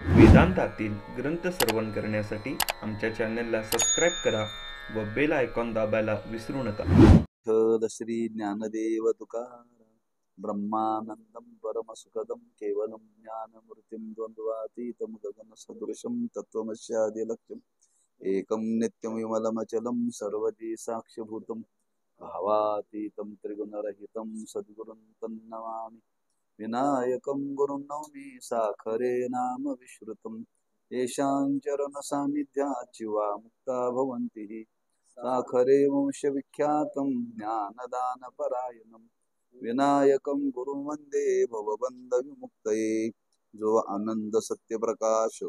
वेदांतातील ग्रंथ श्रवण करण्यासाठी आमच्या चॅनलला सबस्क्राईब करा व बेल आयकॉन दाबायला विसरू नका. श्री ज्ञानदेव तुकाराम ब्रह्मानंदं परमसुखदं केवलं ज्ञानमूर्तिं द्वन्द्वातीतं गगनसदृशं तत्त्वमस्यादिलक्ष्यम् एकं नित्यं विमलमचलं सर्वदी साक्षिभूतं भावातीतं त्रिगुणरहितं सद्गुरुं तन्नमामि. विनायकं गुरुं नौमि साखरे नाम विश्रुतं येषां चरणसान्निध्याच्चिवा मुक्ता भवन्ति. साखरे वंशविख्यातं ज्ञानदानपरायणं विनायकं गुरुं वन्दे भवबन्धविमुक्तये. जो आनंद सत्यप्रकाश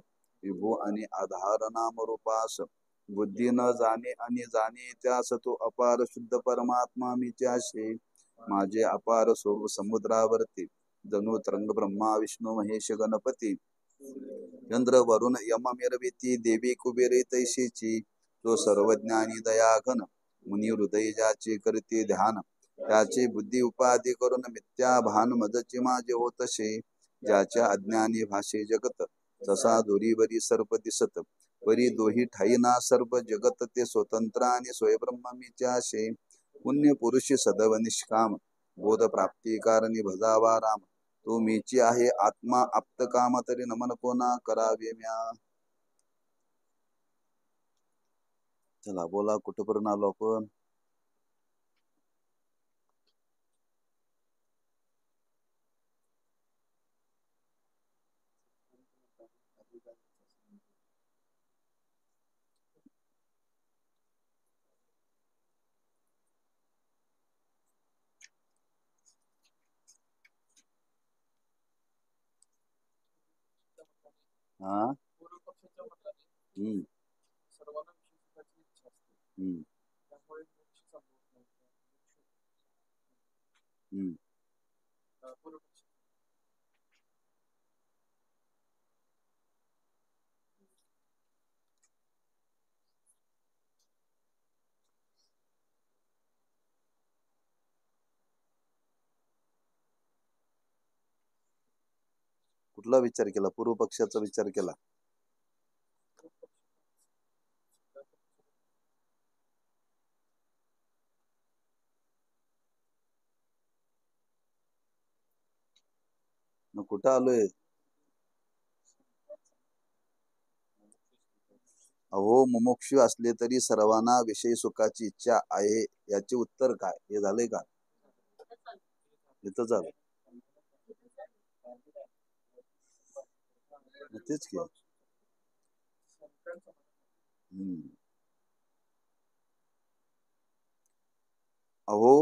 विभू आणि आधार नाम रूपास बुद्धी न जाणे आणि जाणे त्यास तो अपार शुद्ध परमात्मा मीच्याशे. माझे अपार स्वरूप समुद्रावरती जणू तरंग ब्रह्मा विष्णू महेश गणपती चंद्र वरुण यम मिरविती देवी कुबेरी तैशीची. तो सर्वज्ञानी दयाघन मुनी हृदय ज्याचे करते ध्यान त्याचे बुद्धी उपाधी करून मिथ्या भान मजची माझे होतसे. ज्याच्या अज्ञानी भाषे जगत तसा दोरीवरी सर्प दिसत वरी दोही ठाईना सर्प जगत ते स्वतंत्र आणि स्वयंब्रह्म मीच्याशे. पुण्य पुरुषी सदैव निष्काम बोध प्राप्ती कारणी भजावा राम. तो मीची आहे आत्मा आप्त काम तरी नमन कोणा करावे म्या. चला बोला कुठपर्यंत आलो आपण. हा हम्म हम्म हम्म कुठला विचार केला. पूर्व पक्षाचा विचार केला. मग कुठं आलोय. अहो मुमुक्षु असले तरी सर्वांना विषय सुखाची इच्छा आहे याचे उत्तर काय. हे झालंय का. इथं झालं तेच की. अहो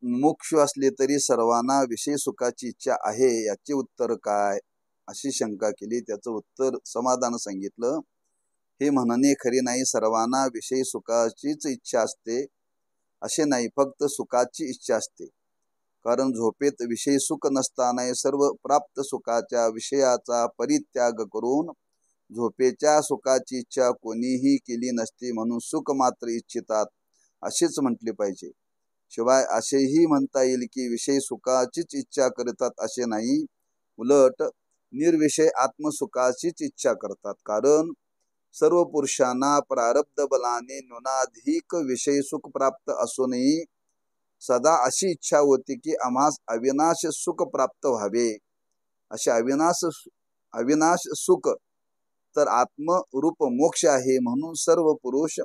मुमुक्षु असले तरी सर्वांना विषय सुखाची इच्छा आहे याचे उत्तर काय अशी शंका केली. त्याचं उत्तर समाधान सांगितलं. हे म्हणणे खरी नाही. सर्वांना विषय सुखाचीच इच्छा असते असे नाही, फक्त सुखाची इच्छा असते. कारण झोपेत विषय सुख नसताना सर्व प्राप्त सुखाच्या विषयाचा परित्याग करून झोपेच्या सुखाची इच्छा कोणीही केली नसती, म्हणून सुख मात्र इच्छितात असेच म्हटले पाहिजे. शिवाय असेही म्हणता येईल की विषय सुखाचीच इच्छा करतात असे नाही, उलट निर्विषय आत्मसुखाचीच इच्छा करतात. कारण सर्व पुरुषांना प्रारब्ध बलाने न्यूनाधिक विषय सुख प्राप्त असूनही सदा अशी इच्छा होती की आम्हास अविनाश सुख प्राप्त व्हावे. असे अविनाश सुख तर आत्मरूप मोक्ष आहे, म्हणून सर्व पुरुष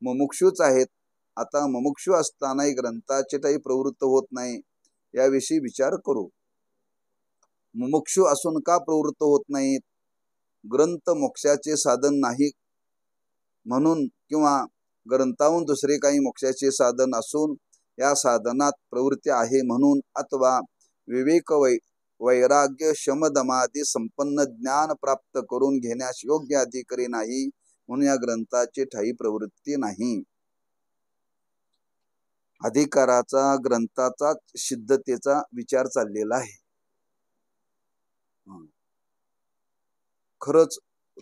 मुमुक्षुच आहेत. आता मुमुक्षु असतानाही ग्रंथाचे काही प्रवृत्त होत नाही याविषयी विचार करू. मुमुक्षु असून का प्रवृत्त होत नाहीत. ग्रंथ मोक्षाचे साधन नाही म्हणून किंवा ग्रंथाहून दुसरे काही मोक्षाचे साधन असून या साधनात प्रवृत्ती आहे म्हणून, अथवा विवेक वैराग्य शमदमादी संपन्न ज्ञान प्राप्त करून घेण्यास योग्य अधिकारी नाही म्हणून या ग्रंथाची ठाई प्रवृत्ती नाही. अधिकाराचा ग्रंथाचा सिद्धतेचा विचार चाललेला आहे. खरंच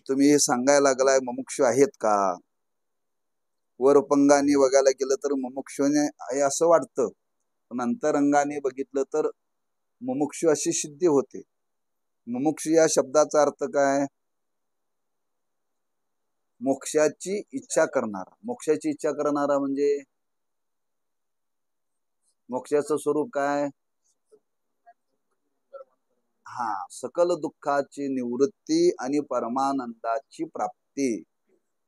तुम्ही हे सांगायला लागलाय मुमुक्षु आहेत का. वरपंगाने बघायला गेलं तर मुमुक्षुने आहे असं वाटतं, पण अंतरंगाने बघितलं तर मुमुक्षु अशी सिद्धी होते. मुमुक्षु या शब्दाचा अर्थ काय. मोक्षाची इच्छा करणारा. मोक्षाची इच्छा करणारा म्हणजे मोक्षाचं स्वरूप काय? हा, सकल दुःखाची निवृत्ती आणि परमानंदाची प्राप्ती.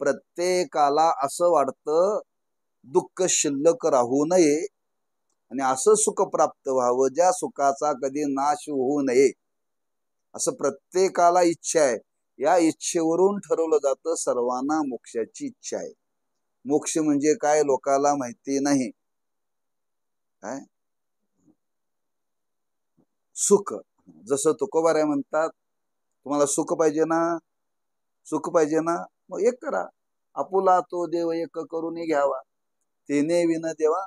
प्रत्येकाला असं वाटतं दुःख शिल्लक राहू नये आणि असं सुख प्राप्त व्हावं ज्या सुखाचा कधी नाश होऊ नये, असं प्रत्येकाला इच्छा आहे. या इच्छेवरून ठरवलं जातं सर्वांना मोक्षाची इच्छा आहे. मोक्ष म्हणजे काय लोकाला माहिती नाही. काय सुख, जसं तुकोबाराय म्हणतात, तुम्हाला सुख पाहिजे ना, सुख पाहिजे ना, मग एक करा, आपुला तो देव एक करून घ्यावा, तेने विन देवा.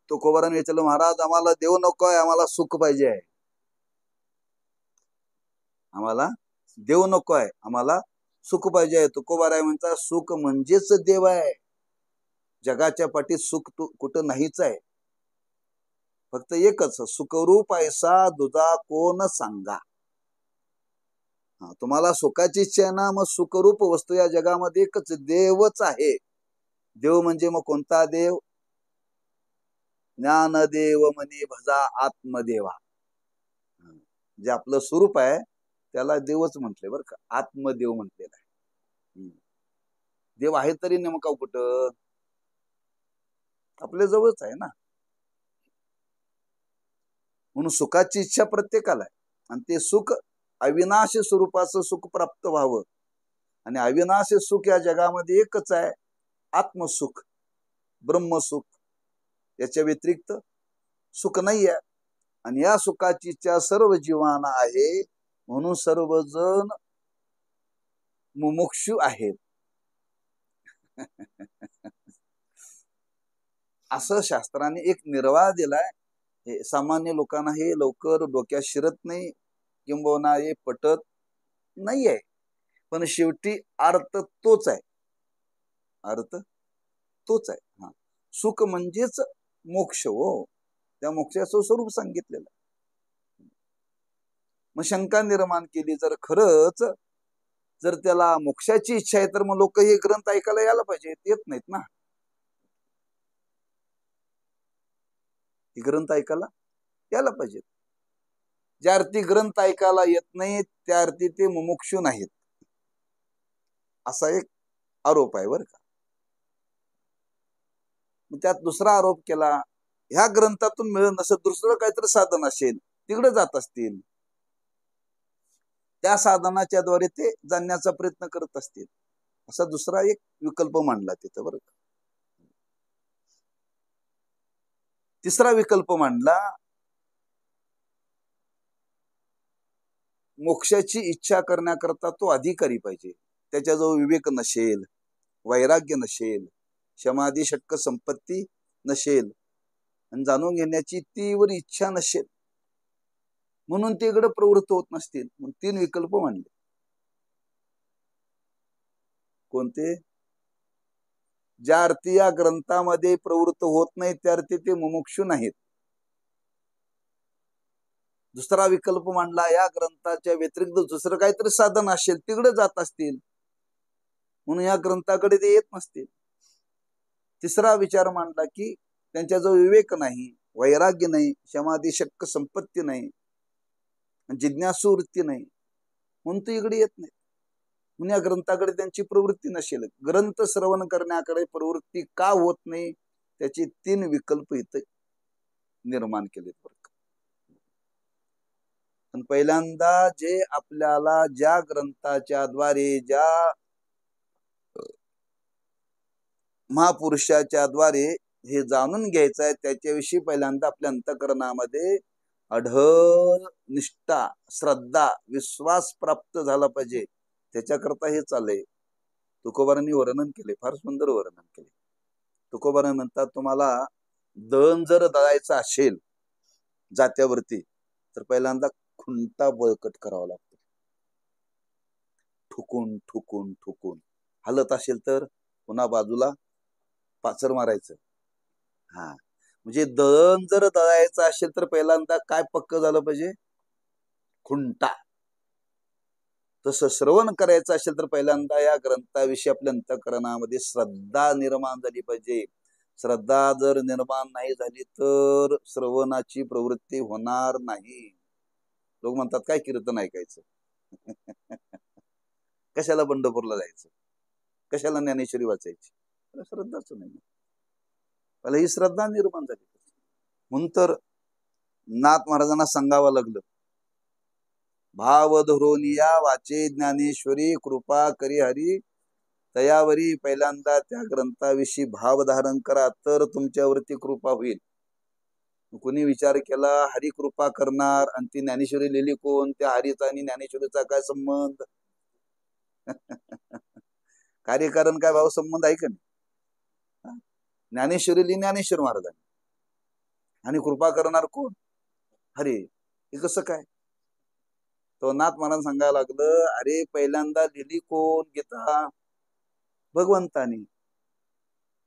तुकोबाराने विचारलं, महाराज आम्हाला देव नको आहे, आम्हाला सुख पाहिजे आहे. आम्हाला देव नको आहे, आम्हाला सुख पाहिजे आहे. तुकोबाराय म्हणतात सुख म्हणजेच देव आहे. जगाच्या पाठीत सुख कुठं नाहीच आहे. फक्त एकच, सुखरूप ऐसा दुजा कोण सांगा. तुम्हाला सुखाची इच्छा आहे ना, मग सुखरूप वस्तू या जगामध्ये एकच, देवच आहे. देव म्हणजे मग कोणता देव? ज्ञानदेव मनी भजा आत्मदेवा. जे आपलं स्वरूप आहे त्याला देवच म्हटले बरं का, आत्मदेव म्हटलेला आहे. देव आहे तरी नेमका कुठं? आपल्या जवळच आहे ना. म्हणून सुखाची इच्छा प्रत्येकाला आहे आणि ते सुख अविनाशी स्वरूपाचं सुख प्राप्त व्हावं. आणि अविनाशी सुख या जगामध्ये एकच आहे, आत्मसुख, ब्रह्मसुख. याच्या व्यतिरिक्त सुख नाही आहे. आणि या सुखाची इच्छा सर्व जीवांना आहे, म्हणून सर्वजण मुमुक्षु आहेत. असं शास्त्राने एक निर्वाह दिलाय. हे सामान्य लोकांना हे लवकर डोक्यात शिरत नाही, किंबहुना हे पटत नाही आहे. पण शेवटी अर्थ तोच आहे, अर्थ तोच आहे. हा, सुख म्हणजेच मोक्ष हो, त्या मोक्षाचं स्वरूप सांगितलेलं. मग शंका निर्माण केली, जर खरंच जर त्याला मोक्षाची इच्छा आहे तर मग लोक हे ग्रंथ ऐकायला यायला पाहिजे, येत नाहीत ना. हे ग्रंथ ऐकायला यायला पाहिजेत. ज्या अर्थी ग्रंथ ऐकायला येत नाही त्या अर्थी ते मुमुक्षु नाहीत, असा एक आरोप आहे बरं का. त्यात दुसरा आरोप केला, ह्या ग्रंथातून मिळत नसेल दुसरं काहीतरी साधन असेल, तिकडे जात असतील, त्या साधनाच्या द्वारे ते जाणण्याचा प्रयत्न करत असतील, असा दुसरा एक विकल्प मांडला तिथं बरं का. तिसरा विकल्प मांडला, मोक्षाची इच्छा करण्याकरता तो अधिकारी पाहिजे, त्याच्याजवळ विवेक नसेल, वैराग्य नसेल, समाधी षटक संपत्ती नसेल आणि जाणून घेण्याची तीव्र इच्छा नसेल, म्हणून ते इकडे प्रवृत्त होत नसतील. मग तीन विकल्प मांडले. कोणते? ज्या अर्थी या ग्रंथामध्ये प्रवृत्त होत नाही त्या अर्थी ते मुमुक्षु नाहीत. दुसरा विकल्प मांडला, या ग्रंथाच्या व्यतिरिक्त दुसरं काहीतरी साधन असेल, तिकडे जात असतील, म्हणून या ग्रंथाकडे ते येत नसतील. तिसरा विचार मांडला की त्यांच्याजवळ विवेक नाही, वैराग्य नाही, समाधी षटक संपत्ती नाही, जिज्ञासू वृत्ती नाही, म्हणून ते इकडे येत नाही. म्हणून या ग्रंथाकडे त्यांची प्रवृत्ती नसेल. ग्रंथ श्रवण करण्याकडे प्रवृत्ती का होत नाही, त्याचे तीन विकल्प इथे निर्माण केले. पण पहिल्यांदा जे आपल्याला ज्या ग्रंथाच्या द्वारे, ज्या महापुरुषाच्या द्वारे हे जाणून घ्यायचं आहे, त्याच्याविषयी पहिल्यांदा आपल्या अंतःकरणामध्ये अढळ निष्ठा, श्रद्धा, विश्वास प्राप्त झाला पाहिजे. त्याच्याकरता हे चाललंय. तुकोबारांनी वर्णन केले, फार सुंदर वर्णन केले. तुकोबारांनी म्हणतात, तुम्हाला दळण जर दळायचं असेल जात्यावरती तर पहिल्यांदा खुंटा बळकट करावा लागतो. ठुकून ठुकून ठुकून हलत असेल तर पुन्हा बाजूला पाचर मारायचं. हा, म्हणजे दळण जर दळायचं असेल तर पहिल्यांदा काय पक्क झालं पाहिजे? खुंटा. तसं श्रवण करायचं असेल तर पहिल्यांदा या ग्रंथाविषयी आपल्या अंतःकरणामध्ये श्रद्धा निर्माण झाली पाहिजे. श्रद्धा जर निर्माण नाही झाली तर श्रवणाची प्रवृत्ती होणार नाही. लोक म्हणतात काय कीर्तन ऐकायचं, कशाला पंढरपूरला जायचं, कशाला ज्ञानेश्वरी वाचायची, श्रद्धाच नाही. मला ही श्रद्धा निर्माण झाली म्हणून तर नाथ महाराजांना सांगावं लागलं, भाव धरोनिया वाचे ज्ञानेश्वरी कृपा करी हरी तयावरी. पहिल्यांदा त्या ग्रंथाविषयी भाव धारण करा तर तुमच्यावरती कृपा होईल. कोणी विचार केला हरी कृपा करणार आणि ती ज्ञानेश्वरी लिहिली कोण, त्या हरीचा आणि ज्ञानेश्वरीचा काय संबंध? कार्यकारण काय भाव संबंध आहे का नाही? ज्ञानेश्वरी लिहिली ज्ञानेश्वर महाराजांनी आणि कृपा करणार कोण? हरी. हे कसं काय? तो नाथ महाराज सांगायला लागलं, अरे पहिल्यांदा लिहिली कोण गीता? भगवंतानी.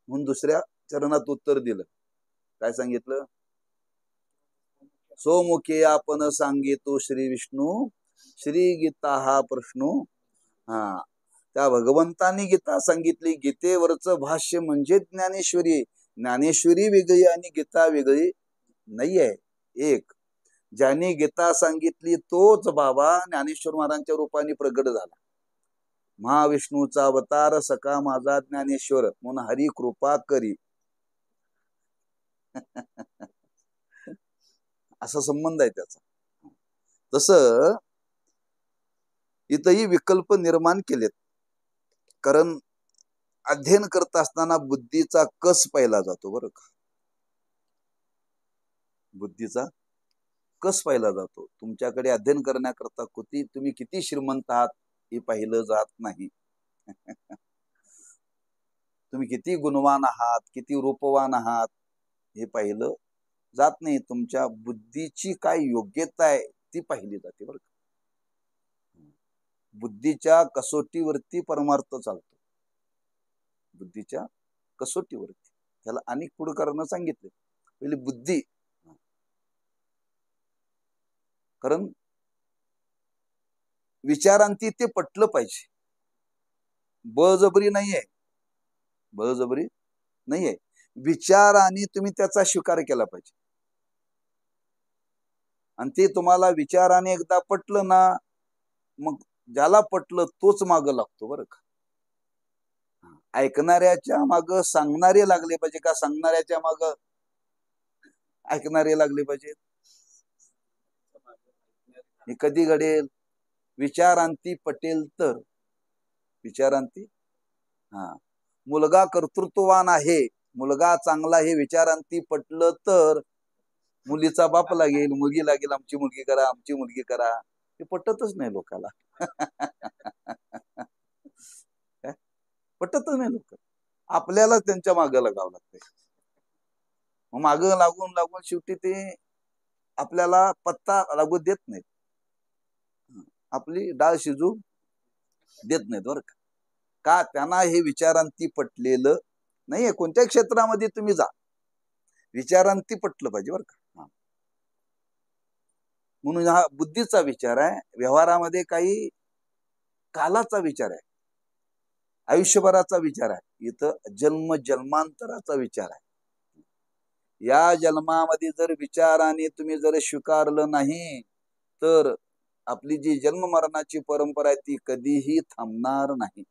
म्हणून दुसऱ्या चरणात उत्तर दिलं. काय सांगितलं? सोमुखे आपण सांगितो श्री विष्णू श्री गीता हा प्रश्न. हा, त्या भगवंतानी गीता सांगितली. गीतेवरचं भाष्य म्हणजे ज्ञानेश्वरी. ज्ञानेश्वरी वेगळी आणि गीता वेगळी नाहीये. एक ज्याने गीता सांगितली तोच बाबा ज्ञानेश्वर महाराजांच्या रूपाने प्रगट झाला. महाविष्णूचा अवतार सखा माझा ज्ञानेश्वर म्हणून हरी कृपा करी. असा संबंध आहे त्याचा. तसं इथंही विकल्प निर्माण केलेत. कारण अध्ययन करत असताना बुद्धीचा कस पाहिला जातो बरं का. बुद्धीचा कस पाहिला जातो. तुमच्याकडे अध्ययन करण्याकरता तुम्ही किती श्रीमंत आहात हे पाहिलं जात नाही. तुम्ही किती गुणवान आहात, किती रूपवान आहात हे पाहिलं जात नाही. तुमच्या बुद्धीची काय योग्यता आहे ती पाहिली जाते बरं का. बुद्धीच्या कसोटीवरती परमार्थ चालतो. बुद्धीच्या कसोटीवरती. त्याला अनेक पुढे करणं सांगितले. पहिली बुद्धी. कारण विचारांती ते पटलं पाहिजे. बळजबरी नाहीये. बळजबरी नाहीये. विचाराने तुम्ही त्याचा स्वीकार केला पाहिजे. आणि ते तुम्हाला विचाराने एकदा पटलं ना, मग ज्याला पटलं तोच माग लागतो बरं का. ऐकणाऱ्याच्या माग सांगणारे लागले पाहिजे का सांगणाऱ्याच्या माग ऐकणारे लागले पाहिजे? हे कधी घडेल? विचारांती पटेल तर. विचारांती. हा, मुलगा कर्तृत्ववान आहे, मुलगा चांगला हे विचारांती पटलं तर मुलीचा बाप लागेल, मुलगी लागेल, आमची मुलगी करा, आमची मुलगी करा. हे पटतच नाही लोकाला. पटतच नाही लोक. आपल्याला त्यांच्या मागं लागावं लागतंय. मग मागं लागून लागून शेवटी ते आपल्याला पत्ता लागू देत नाहीत. आपली डाळ शिजू देत नाहीत बरं का. का? त्यांना हे विचारांती पटलेलं नाहीये. कोणत्या क्षेत्रामध्ये तुम्ही जा, विचारांती पटलं पाहिजे बरं का. म्हणून हा बुद्धीचा विचार आहे. व्यवहारामध्ये काही कालाचा विचार आहे, आयुष्यभराचा विचार आहे. इथं जन्म जन्मांतराचा विचार आहे. या जन्मामध्ये जर विचाराने तुम्ही जर स्वीकारलं नाही तर आपली जी जन्म मरणाची परंपरा आहे ती कधीही थांबणार नाही.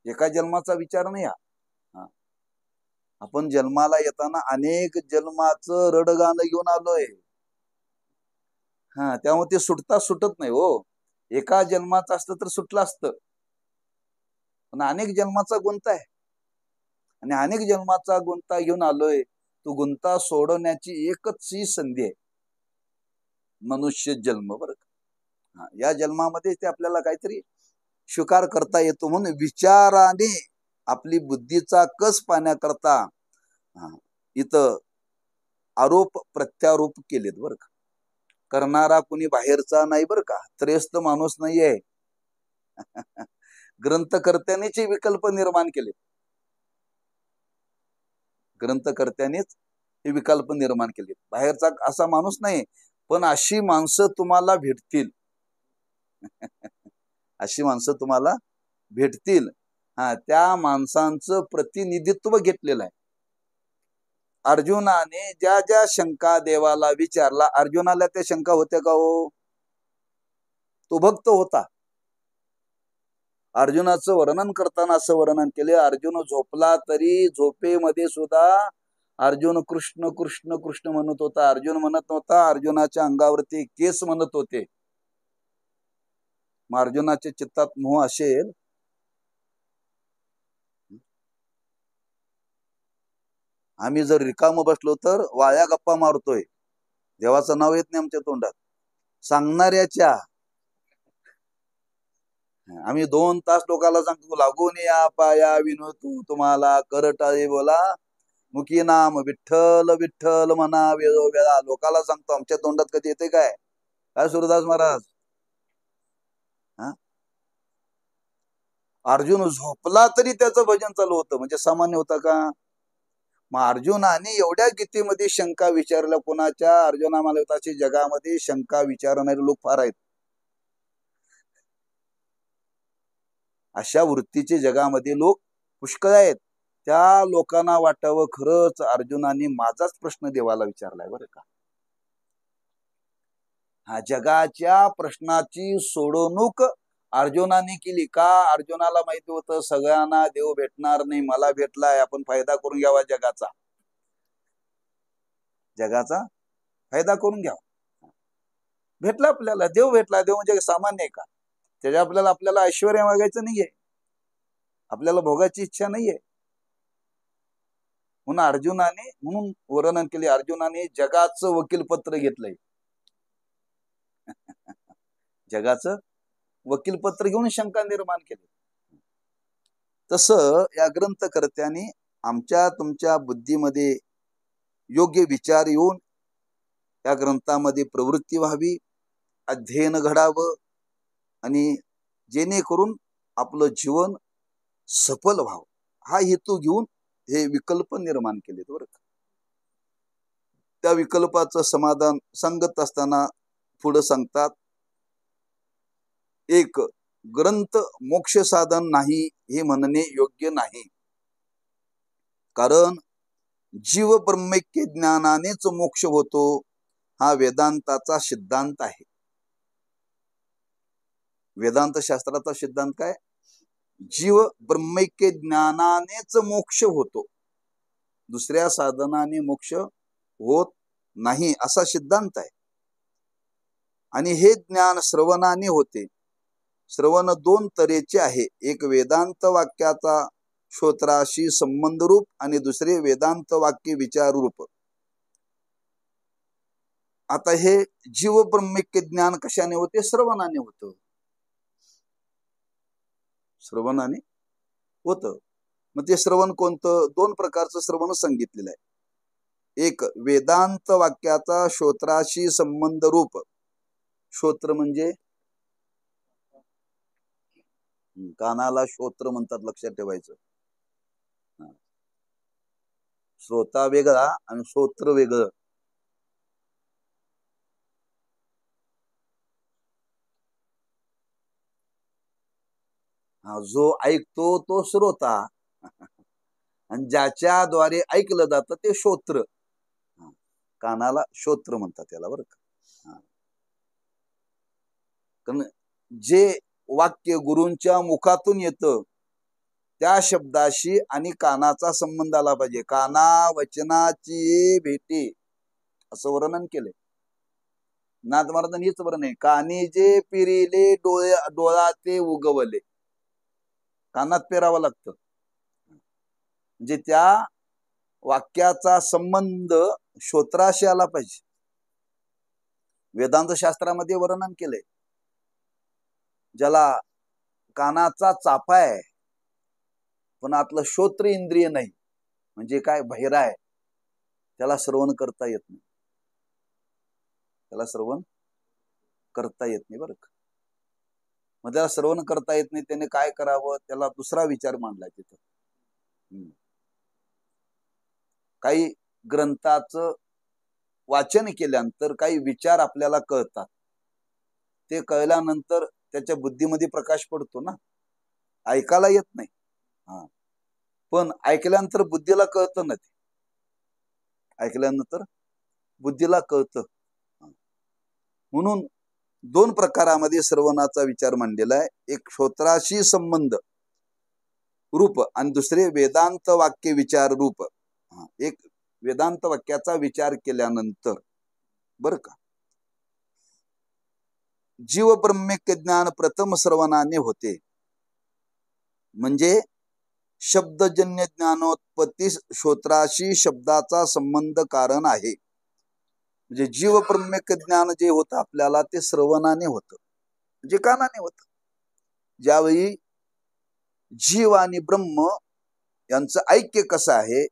एका जन्माचा विचार नाही हा. आपण जन्माला येताना अनेक जन्माचं रडगाणं घेऊन आलोय. हा, त्यामुळे ते सुटत नाही हो. एका जन्माचं असतं तर सुटलं असतं, पण अनेक जन्माचा गुंता आहे आणि अनेक जन्माचा गुंता घेऊन आलोय. तो गुंता सोडवण्याची एकच ही संधी आहे, मनुष्य जन्म बरं का. या जन्मामध्ये ते आपल्याला काहीतरी स्वीकार करता येतो. म्हणून विचाराने आपली बुद्धीचा कस पाहण्याकरता इथं आरोप प्रत्यारोप केलेत बरं का. करणारा कुणी बाहेरचा नाही बरं का, त्रयस्थ माणूस नाहीये. ग्रंथकर्त्यानेच विकल्प निर्माण केले. ग्रंथकर्त्यानेच हे विकल्प निर्माण केले. बाहेरचा असा माणूस नाही. पण अशी माणसं तुम्हाला भेटतील अशी माणसं तुम्हाला भेटतील. हा, त्या माणसांचं प्रतिनिधित्व घेतलेलं आहे. अर्जुनाने ज्या ज्या शंका देवाला विचारला, अर्जुनाला त्या शंका होत्या का हो? तो भक्त होता. अर्जुनाचं वर्णन करताना असं वर्णन केले, अर्जुन झोपला तरी झोपेमध्ये सुद्धा अर्जुन कृष्ण कृष्ण कृष्ण म्हणत होता. अर्जुन म्हणत नव्हता, अर्जुनाच्या अंगावरती केस म्हणत होते. मग अर्जुनाच्या चित्तात मोह असेल, आम्ही जर रिकाम बसलो तर वाया गप्पा मारतोय, देवाचं नाव येत नाही आमच्या तोंडात. सांगणाऱ्याच्या आम्ही 2 तास लोकांना सांगतो, लागून या पाया विनोतू तुम्हाला करटाळे बोला, मुखी नाम विठ्ठल विठ्ठल म्हणा वेळोवेळा. लोकांना सांगतो, आमच्या तोंडात कधी येते काय? काय सूरदास महाराज? अर्जुन झोपला तरी त्याचं भजन चालू होतं, म्हणजे सामान्य होता का? मग अर्जुनाने एवढ्या गीतेमध्ये शंका विचारल्या कोणाच्या? अर्जुना मालवताची जगामध्ये शंका विचारणारे लोक फार आहेत. अशा वृत्तीचे जगामध्ये लोक पुष्कळ आहेत. त्या लोकांना वाटावं खरंच अर्जुनाने माझाच प्रश्न देवाला विचारलाय बरं का. हा, जगाच्या प्रश्नाची सोडवणूक अर्जुनाने केली का? अर्जुनाला माहिती होतं सगळ्यांना देव भेटणार नाही, मला भेटलाय, आपण फायदा करून घ्यावा जगाचा. जगाचा फायदा करून घ्यावा. भेटला आपल्याला, देव भेटला. देव म्हणजे सामान्य आहे का? त्याच्या आपल्याला ऐश्वर्य मागायचं नाहीये, आपल्याला भोगाची इच्छा नाहीये. म्हणून वर्णन केले, अर्जुनाने जगाचं वकीलपत्र घेतलंय. जगाचं वकीलपत्र घेऊन शंका निर्माण केली. तसं या ग्रंथकर्त्यांनी आमच्या तुमच्या बुद्धीमध्ये योग्य विचार येऊन या ग्रंथामध्ये प्रवृत्ती व्हावी, अध्ययन घडावं, आणि जेणेकरून आपलं जीवन सफल व्हावं हा हेतू घेऊन हे विकल्प निर्माण केले बरं का. त्या विकल्पाचं समाधान सांगत असताना पुढे सांगतात, एक, ग्रंथ मोक्ष साधन नाही हे म्हणणे योग्य नाही. कारण जीव ब्रह्मैक्य ज्ञानानेच मोक्ष होतो हा वेदांताचा सिद्धांत आहे. वेदांत शास्त्राचा सिद्धांत काय? जीव ब्रह्मैक्य ज्ञानानेच मोक्ष होतो, दुसऱ्या साधनाने मोक्ष होत नाही असा सिद्धांत आहे. आणि हे ज्ञान श्रवणाने होते. श्रवण 2 तऱ्हेचे आहे, एक वेदांत वाक्याचा श्रोत्राशी संबंध रूप आणि दुसरे वेदांत वाक्य विचार रूप. आता हे जीव ब्रह्मैक्य ज्ञान कशाने होते? श्रवणाने होतं. श्रवणाने होतं. मग ते श्रवण कोणतं? 2 प्रकारचं श्रवण सांगितलेलं आहे. एक, वेदांत वाक्याचा श्रोत्राशी संबंध रूप. श्रोत्र म्हणजे कानाला श्रोत्र म्हणतात, लक्षात ठेवायचं. श्रोता वेगळा आणि श्रोत्र वेगळं. जो ऐकतो तो श्रोता आणि ज्याच्याद्वारे ऐकलं जातं ते श्रोत्र. कानाला श्रोत्र म्हणतात त्याला बरं का. कारण जे वाक्य गुरूंच्या मुखातून येतं त्या शब्दाशी आणि कानाचा संबंध आला पाहिजे. काना वचनाची भेटी असं वर्णन केलंय. नाथ महाराजांनी हेच वर्णन आहे, कानी जे पिरिले डोळा ते उगवले. कानात पेरावं लागतं, म्हणजे त्या वाक्याचा संबंध श्रोत्राशी आला पाहिजे. वेदांत शास्त्रामध्ये वर्णन केलंय, ज्याला कानाचा चाफा आहे पण आतलं श्रोत्र इंद्रिय नाही, म्हणजे काय, बहिरा आहे, त्याला श्रवण करता येत नाही. त्याला श्रवण करता येत नाही बरं का. मग त्याला श्रवण करता येत नाही, त्याने काय करावं? त्याला दुसरा विचार मांडलाय तिथं. काही ग्रंथाचं वाचन केल्यानंतर काही विचार आपल्याला कळतात. ते कळल्यानंतर त्याच्या बुद्धीमध्ये प्रकाश पडतो ना, ऐकायला येत नाही. हा, पण ऐकल्यानंतर बुद्धीला कळतं ना, ते ऐकल्यानंतर बुद्धीला कळतं. म्हणून दोन प्रकारामध्ये श्रवणाचा विचार मांडलेला आहे. एक श्रोत्राशी संबंध रूप आणि दुसरे वेदांत वाक्य विचार रूप. एक वेदांत वाक्याचा विचार केल्यानंतर बर का, जीव ब्रह्मिक ज्ञान प्रथम श्रवणाने होते. म्हणजे शब्दजन्य ज्ञानोत्पत्ती श्रोत्राशी शब्दाचा संबंध कारण आहे. म्हणजे जीव ब्रह्मिक ज्ञान जे होतं आपल्याला ते श्रवणाने होतं, म्हणजे कानाने होतं. ज्यावेळी जीव आणि ब्रह्म यांचं ऐक्य कसं आहे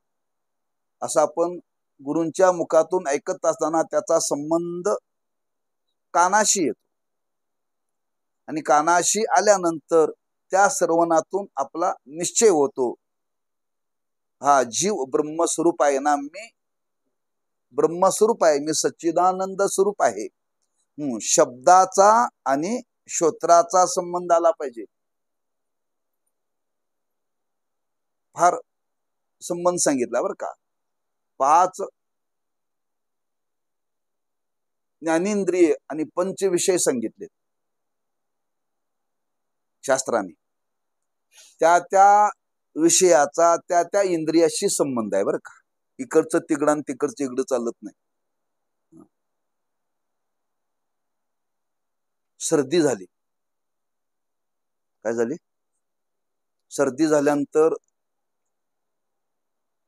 असं आपण गुरूंच्या मुखातून ऐकत असताना त्याचा संबंध कानाशी येतो. आणि कानाशी आल्यानंतर त्या श्रवणातून आपला निश्चय होतो, हा जीव ब्रह्मस्वरूप आहे ना, मी ब्रह्मस्वरूप आहे, मी सच्चिदानंद स्वरूप आहे. शब्दाचा आणि श्रोत्राचा संबंध आला पाहिजे. फार संबंध सांगितला बर का. 5 ज्ञानेंद्रिय आणि 5 विषय सांगितले शास्त्राने. त्या त्या विषयाचा त्या त्या इंद्रियाशी संबंध आहे बर का. इकडचं तिकडं आणि तिकडचं इकडं चालत नाही. सर्दी झाली, काय झाली, सर्दी झाल्यानंतर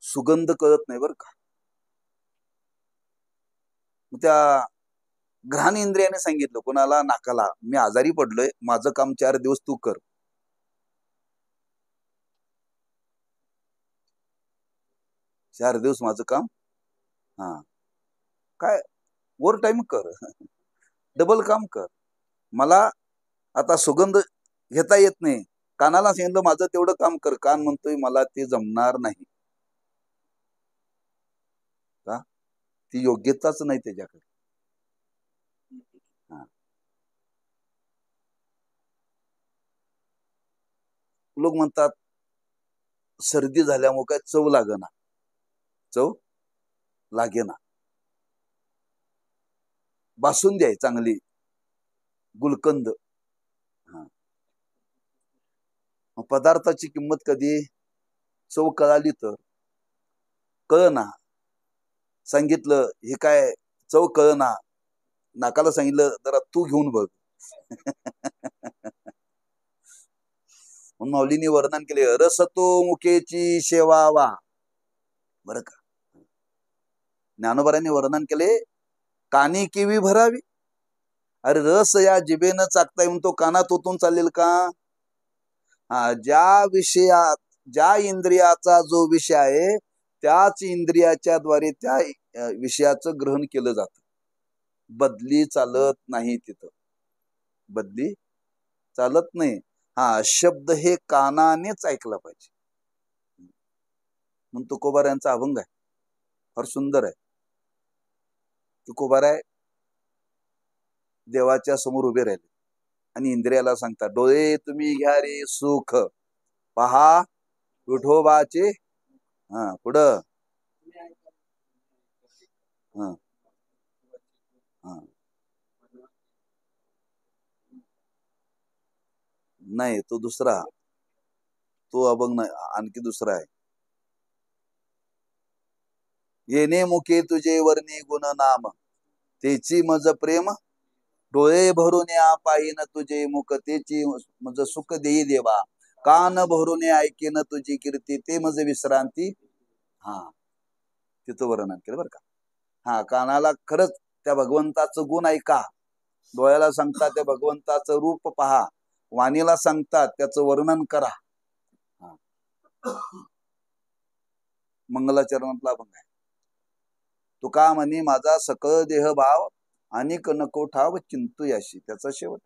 सुगंध कळत नाही बर का. त्या घ्राण इंद्रियाने सांगितलं कोणाला, नाकाला, मी आजारी पडलोय, माझं काम 4 दिवस तू कर. 4 दिवस माझं काम, हा काय ओव्हर टाइम कर, डबल काम कर. मला आता सुगंध घेता येत नाही, कानाला सांगितलं माझं तेवढं काम कर. कान म्हणतोय मला ते जमणार नाही, का ती योग्यताच नाही त्याच्याकडे. लोक म्हणतात सर्दी झाल्यामुळे काय चव लागेना, चव लागेना. बासुंदी आहे चांगली, गुलकंद, पदार्थाची किंमत कधी चव कळाली तर. कळना, सांगितलं हे काय चव कळना, नाकाला सांगितलं जरा तू घेऊन बघ. माऊलीने वर्णन केले, रसतो मुखेची शेवावा बर का. ज्ञानोबारांनी वर्णन केले, कानी केवी भरावी. अरे रस या जिभेनं चाकता येऊन तो कानात ओतून चालेल का. ज्या विषयात ज्या इंद्रियाचा जो विषय आहे त्याच इंद्रियाच्या द्वारे त्या विषयाचं ग्रहण केलं जातं. बदली चालत नाही, तिथं बदली चालत नाही. शब्द हे कानानेच ऐकला पाहिजे. म्हणून तुकोबारायांचा अभंग आहे, फार सुंदर आहे. तुकोबाराय देवाच्या समोर उभे राहिले आणि इंद्रियाला सांगतात, डोळे तुम्ही घ्या रे सुख, पहा विठोबाचे पुढं नाही, तो दुसरा, तो अभंग नाही, आणखी दुसरा आहे. येणे मुखे तुझे वर्णी गुण नाम, तेची मज प्रेम, डोळे भरून या पाहिन तुझे मुख, तेची मज सुख देई देवा, कान भरून ऐकेन तुझी कीर्ती, ते मज विश्रांती. तिथं वर्णन केलं बरं का. कानाला खरंच त्या भगवंताचं गुण ऐका, डोळ्याला सांगतात त्या भगवंताचं रूप पहा, वाणीला सांगतात त्याचं वर्णन करा. मंगलाचरणातला अभंग आहे. तुका म्हणे माझा सकळ देह भाव, आणि नको ठाव चिंतू याशी, त्याचा शेवट.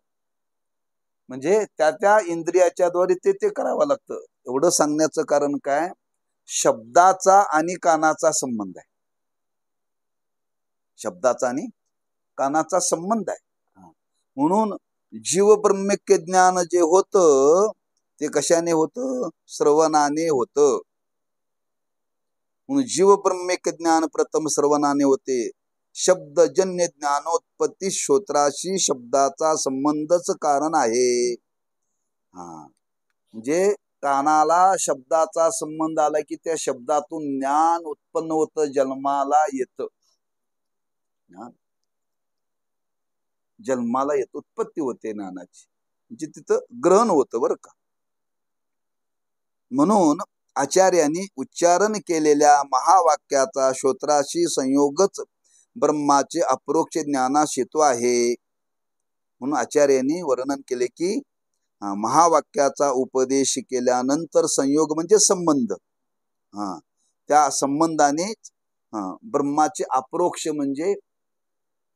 म्हणजे त्या त्या इंद्रियाच्या द्वारे ते ते करावं लागतं. एवढं सांगण्याचं कारण काय, शब्दाचा आणि कानाचा संबंध आहे. शब्दाचा आणि कानाचा संबंध आहे. म्हणून जीव ब्रह्मैक्य ज्ञान जे होतं ते कशाने होतं? श्रवणाने होतं. म्हणून जीव ब्रह्मैक्य ज्ञान प्रथम श्रवणाने होते. शब्दजन्य ज्ञानोत्पत्ती श्रोत्राशी शब्दाचा संबंधच कारण आहे. हा म्हणजे कानाला शब्दाचा संबंध आला की त्या शब्दातून ज्ञान उत्पन्न होतं, जन्माला येतं. जन्माला येत, उत्पत्ती होते ज्ञानाची, म्हणजे तिथं ग्रहण होतं बरं का. म्हणून आचार्यांनी उच्चारण केलेल्या महावाक्याचा श्रोत्राशी संयोगच ब्रह्माचे अप्रोक्ष ज्ञानास हेतू आहे. म्हणून आचार्यांनी वर्णन केले की महावाक्याचा उपदेश केल्यानंतर संयोग म्हणजे संबंध, त्या संबंधाने ब्रह्माचे अप्रोक्ष म्हणजे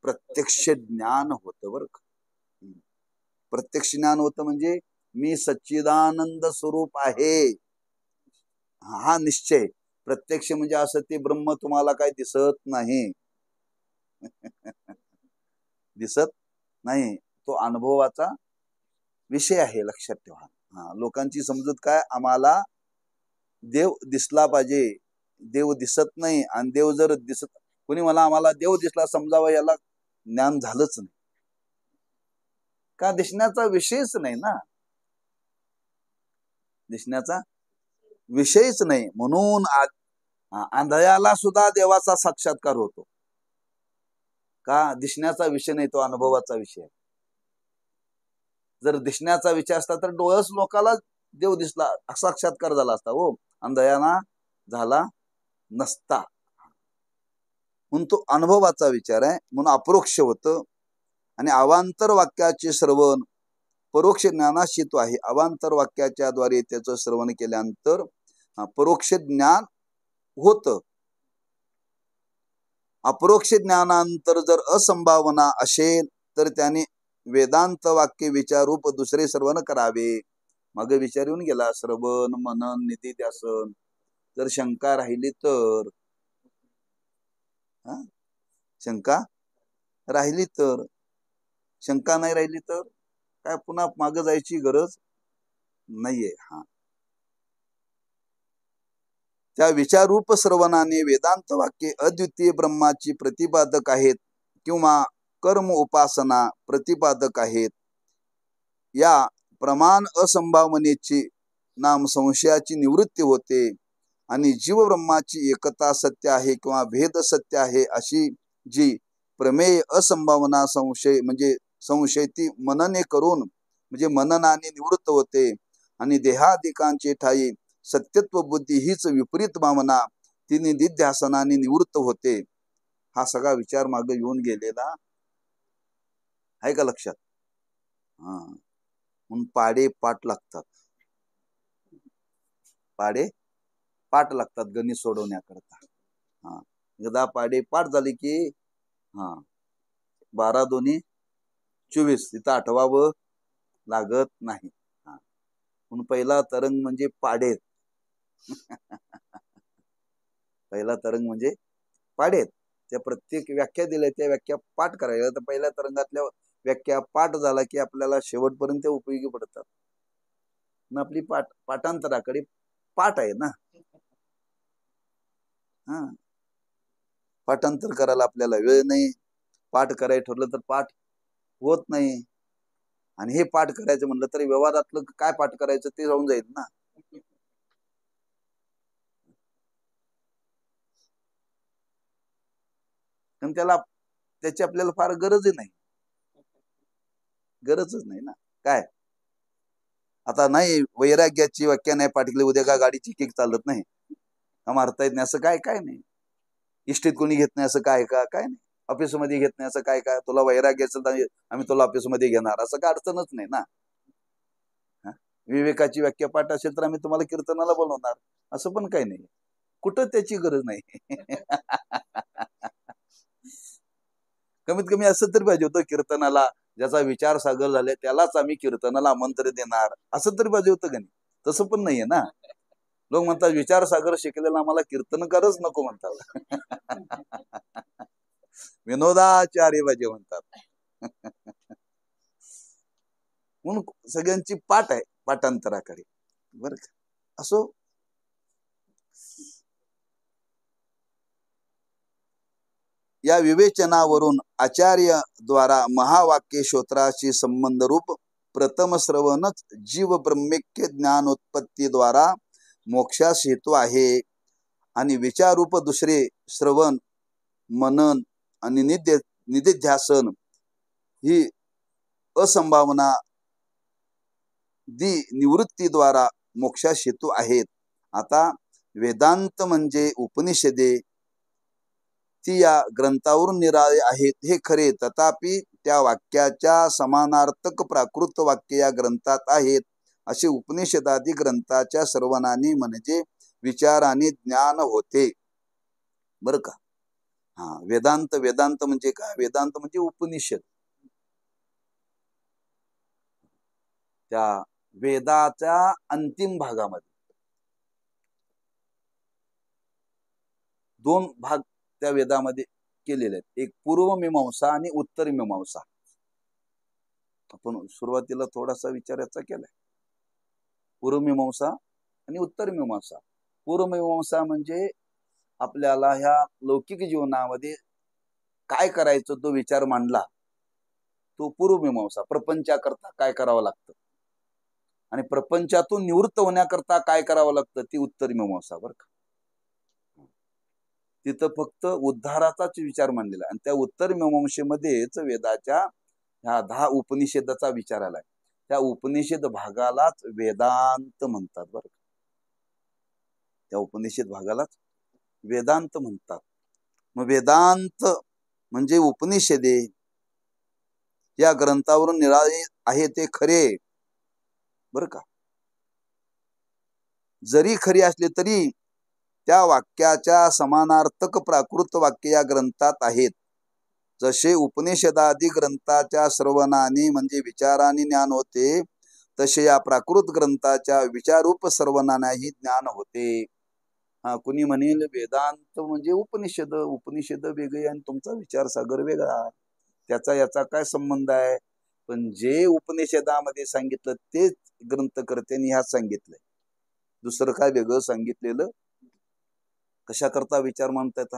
प्रत्यक्ष ज्ञान होतं बरं का. प्रत्यक्ष ज्ञान होतं म्हणजे मी सच्चिदानंद स्वरूप आहे हा निश्चय. प्रत्यक्ष म्हणजे असं ते ब्रह्म तुम्हाला काय दिसत नाही दिसत नाही, तो अनुभवाचा विषय आहे, लक्षात ठेवा. लोकांची समजूत काय, आम्हाला देव दिसला पाहिजे, देव दिसत नाही. आणि देव जर दिसत, कोणी मला आम्हाला देव दिसला समजावं, याला ज्ञान झालंच नाही. का? दिसण्याचा विषयच नाही ना, दिसण्याचा विषयच नाही. म्हणून आंधळ्याला सुद्धा देवाचा साक्षात्कार होतो. का? दिसण्याचा विषय नाही, तो अनुभवाचा विषय आहे. जर दिसण्याचा विषय असता तर डोळस लोकाला देव दिसला, साक्षात्कार झाला असता. हो, आंधळ्याना झाला नसता. म्हणून तो अनुभवाचा विचार आहे, म्हणून अप्रोक्ष होतं. आणि अवांतर वाक्याचे श्रवण परोक्ष ज्ञानास हेतू आहे. अवांतर वाक्याच्या द्वारे त्याचं श्रवण केल्यानंतर परोक्ष ज्ञान होतं. अपरोक्ष ज्ञानांतर जर असंभावना असेल तर त्याने वेदांत वाक्य विचारूप दुसरे श्रवण करावे. मग विचार येऊन गेला, श्रवण मनन निधिध्यासन. जर शंका राहिली तर, शंका राहिली तर, शंका नाही राहिली तर काय पुन्हा मागे जायची गरज नाहीये. त्या विचारूप श्रवणाने वेदांत वाक्ये अद्वितीय ब्रह्माची प्रतिपादक आहेत किंवा कर्म उपासना प्रतिपादक आहेत. या प्रमाण असंभावनेची नाम संशयाची निवृत्ती होते आणि जीव ब्रह्माची एकता सत्य आहे किंवा भेद सत्य आहे अशी जी प्रमेय असंभावना संशय म्हणजे संशयती मनने करून म्हणजे मननाने निवृत्त होते. आणि देहादिकांचे ठाई सत्यत्व बुद्धी हीच विपरीत भावना ती निधिध्यासनाने निवृत्त होते. हा सगळा विचार मागे येऊन गेलेला आहे का लक्षात? म्हणून पाडे पाठ लागतात, पाडे पाठ लागतात गणित सोडवण्याकरता. एकदा पाडे पाठ झाले की 12 दोन्ही 24, तिथं आठवावं लागत नाही. म्हणून पहिला तरंग म्हणजे पाडेत पहिला तरंग म्हणजे पाडेत. त्या प्रत्येक व्याख्या दिल्या त्या व्याख्या पाठ करायला. तर पहिल्या तरंगातल्या व्याख्या पाठ झाला की आपल्याला शेवटपर्यंत उपयोगी पडतात. आपली पाठांतराकडे पाठ आहे ना. पाठांतर करायला आपल्याला वेळ नाही. पाठ करायचं ठरलं तर पाठ होत नाही. आणि हे पाठ करायचं म्हणलं तरी व्यवहारातलं काय पाठ करायचं ते राहून जाईल ना. पण त्याची आपल्याला फार गरजही नाही, गरजच नाही ना. काय आता नाही वैराग्याची व्याख्या नाही पाठ केली, उद्या का गाडीची किक चालत नाही का, मारता येत नाही असं काय काय नाही. इष्टीत कोणी घेत नाही असं काय का, काय नाही. ऑफिसमध्ये घेत नाही असं काय काय. तुला वैराग्याचं तर आम्ही तुला ऑफिसमध्ये घेणार असं काय अडचणच नाही ना. विवेकाची व्याख्या पाठ असेल तर आम्ही तुम्हाला कीर्तनाला बोलवणार असं पण काही नाही. कुठं त्याची गरज नाही. कमीत कमी असं तरी पाहिजे होतं, कीर्तनाला ज्याचा विचार सागर झाले त्यालाच आम्ही कीर्तनाला आमंत्रण देणार असं तरी पाहिजे होतं का नाही. तसं पण नाहीये ना. लोक म्हणतात विचार सागर शिकलेला आम्हाला कीर्तनकारच नको म्हणतात. विनोदाचार्य पाहिजे म्हणतात. म्हणून सगळ्यांची पाठ आहे पाठांतराकडे, बरं का. असो, या विवेचनावरून आचार्य द्वारा महावाक्य श्रोत्राशी संबंध रूप प्रथम श्रवणच जीव ब्रह्मैक्य ज्ञानोत्पत्ती द्वारा मोक्षास हेतू आहे आणि विचारूप दुसरे श्रवण मनन आणि निधिध्यासन ही असंभावना निवृत्तीद्वारा मोक्षास हेतू आहेत. आता वेदांत म्हणजे उपनिषदे ती या ग्रंथावरून निराळे आहेत हे खरे, तथापि त्या वाक्याच्या समानार्थक प्राकृत वाक्य या ग्रंथात आहेत. असे उपनिषदादी ग्रंथाच्या श्रवणाने म्हणजे विचाराने ज्ञान होते, बरं का. वेदांत वेदांत म्हणजे काय? वेदांत म्हणजे उपनिषद. त्या वेदाच्या अंतिम भागामध्ये दोन भाग त्या वेदामध्ये केलेले आहेत, एक पूर्वमीमांसा आणि उत्तर मीमांसा. आपण सुरुवातीला थोडासा विचार याचा केलाय, पूर्वमीमांसा आणि उत्तर मीमांसा. पूर्वमीमांसा म्हणजे आपल्याला ह्या लौकिक जीवनामध्ये काय करायचं तो विचार मांडला, तो पूर्वमीमांसा. प्रपंचाकरता काय करावं लागतं आणि प्रपंचातून निवृत्त होण्याकरता काय करावं लागतं, ती उत्तर मीमांसा, बरं का. तिथं फक्त उद्धाराचाच विचार मांडलेला, आणि त्या उत्तर मीमांसेमध्येच वेदाच्या ह्या 10 उपनिषदाचा विचार आलाय. त्या उपनिषद भागालाच वेदांत म्हणतात, बरं. त्या उपनिषद भागालाच वेदांत म्हणतात. मग वेदांत म्हणजे उपनिषदे या ग्रंथावरून निराळे आहे ते खरे, बरं का. जरी खरी असले तरी त्या वाक्याच्या समानार्थक प्राकृत वाक्य या ग्रंथात आहेत. जसे उपनिषदादी ग्रंथाच्या श्रवणाने म्हणजे विचाराने ज्ञान होते, तसे या प्राकृत ग्रंथाच्या विचारूप श्रवणानेही ज्ञान होते. कुणी म्हणेल वेदांत म्हणजे उपनिषद, उपनिषद वेगळे आणि तुमचा विचारसागर वेगळा, त्याचा याचा काय संबंध आहे? पण जे उपनिषदामध्ये सांगितलं तेच ग्रंथकर्त्यांनी ह्यात सांगितलंय, दुसरं काय वेगळं सांगितलेलं कशा करता विचार मांडतायत?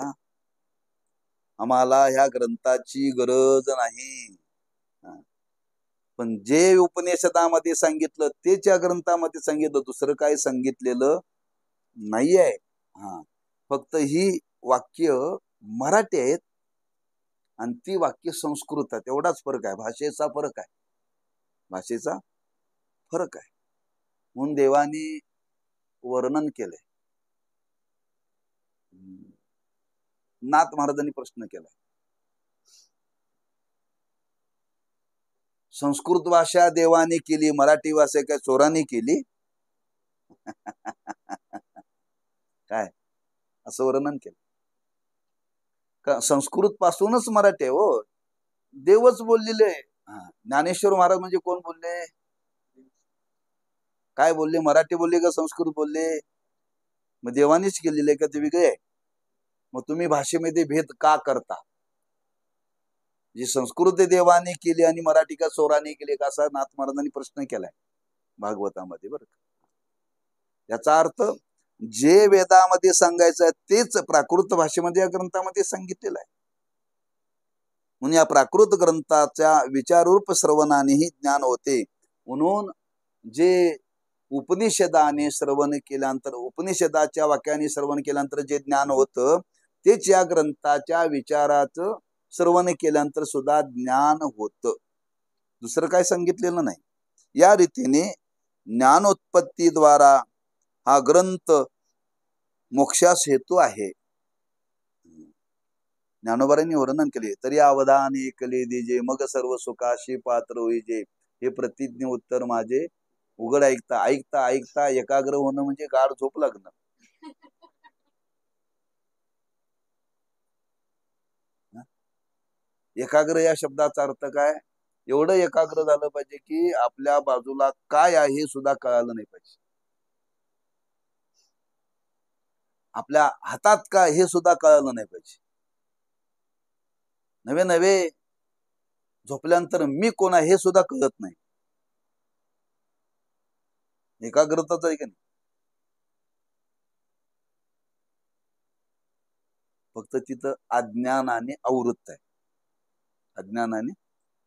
आम्हाला ह्या ग्रंथाची गरज नाही, पण जे उपनिषदामध्ये सांगितलं तेच या ग्रंथामध्ये सांगितलं, दुसरं काय सांगितलेलं नाहीये. फक्त ही वाक्य मराठी आहेत आणि ती वाक्य संस्कृत आहेत, एवढाच फरक आहे. भाषेचा फरक आहे, भाषेचा फरक आहे. म्हणून देवाने वर्णन केलंय. नाथ महाराजांनी प्रश्न केलाय, संस्कृत भाषा देवाने केली, मराठी भाषा काय चोराने केली? काय असं वर्णन केलं का? संस्कृत पासूनच मराठी आहे हो, देवच बोललेले. ज्ञानेश्वर महाराज म्हणजे कोण बोलले? काय बोलले? मराठी बोलले का संस्कृत बोलले? मग देवानीच केलेले का ते वेगळे? मग तुम्ही भाषेमध्ये भेद का करता? जी संस्कृत देवाने केली आणि मराठी का चोराने केली का, असा नाथ महाराजांनी प्रश्न केलाय भागवतामध्ये, बरं का. याचा अर्थ जे वेदामध्ये सांगायचं आहे तेच प्राकृत भाषेमध्ये या ग्रंथामध्ये सांगितलेलं आहे. म्हणून या प्राकृत ग्रंथाच्या विचारूप श्रवणानेही ज्ञान होते. म्हणून जे उपनिषदाने श्रवण केल्यानंतर, उपनिषदाच्या वाक्याने श्रवण केल्यानंतर जे ज्ञान होतं तेच या ग्रंथाच्या विचाराचं श्रवण केल्यानंतर सुद्धा ज्ञान होतं, दुसरं काय सांगितलेलं नाही. या रीतीने ज्ञानोत्पत्तीद्वारा हा ग्रंथ मोक्षास हेतू आहे. ज्ञानोबारांनी वर्णन केले, तरी अवधान ऐकले दिजे मग सर्व सुखाशी पात्र होईजे, हे प्रतिज्ञ उत्तर माझे उघड ऐकता. ऐकता ऐकता एकाग्र होणं म्हणजे गाढ झोप लागणं. एकाग्र या शब्दाचा अर्थ काय? एवढं एकाग्र झालं पाहिजे की आपल्या बाजूला काय आहे हे सुद्धा कळालं नाही पाहिजे, आपल्या हातात काय हे सुद्धा कळालं नाही पाहिजे. नवे नवे झोपल्यानंतर मी कोण आहे हे सुद्धा कळत नाही. एकाग्रताच आहे की नाही. फक्त तिथं अज्ञानाने आवृत्त आहे, अज्ञानाने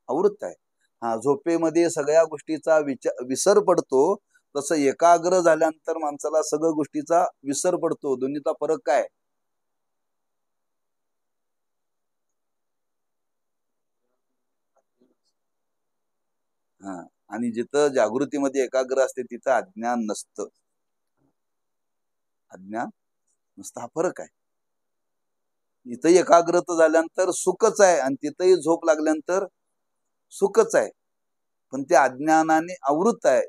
आवृत्त आहे. हा, झोपेमध्ये सगळ्या गोष्टीचा विसर पडतो, तसं एकाग्र झाल्यानंतर माणसाला सगळ्या गोष्टीचा विसर पडतो. दोन्हीचा फरक काय? हा, आणि जिथं जागृतीमध्ये एकाग्र असते तिथं अज्ञान नसतं, अज्ञान नसतं. हा फरक आहे. इथंही एकाग्रता झाल्यानंतर सुखच आहे आणि तिथंही झोप लागल्यानंतर सुखच आहे, पण ते अज्ञानाने आवृत्त आहे.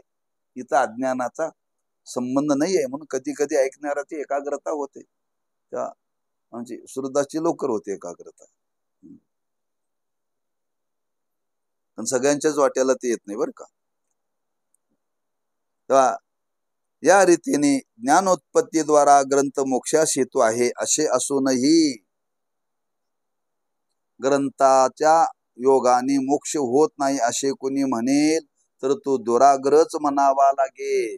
इथं अज्ञानाचा संबंध नाही आहे, म्हणून कधी कधी ऐकणाराची एकाग्रता होते, त्या म्हणजे सुरदाची लवकर होते एकाग्रता. पण सगळ्यांच्याच वाट्याला ते येत नाही बरं का. तेव्हा या रीतीने ज्ञानोत्पत्तीद्वारा ग्रंथ मोक्षास हेतू आहे असे असूनही ग्रंथाच्या योगाने मोक्ष होत नाही असे कोणी म्हणेल तर तो दुराग्रहच म्हणावा लागेल.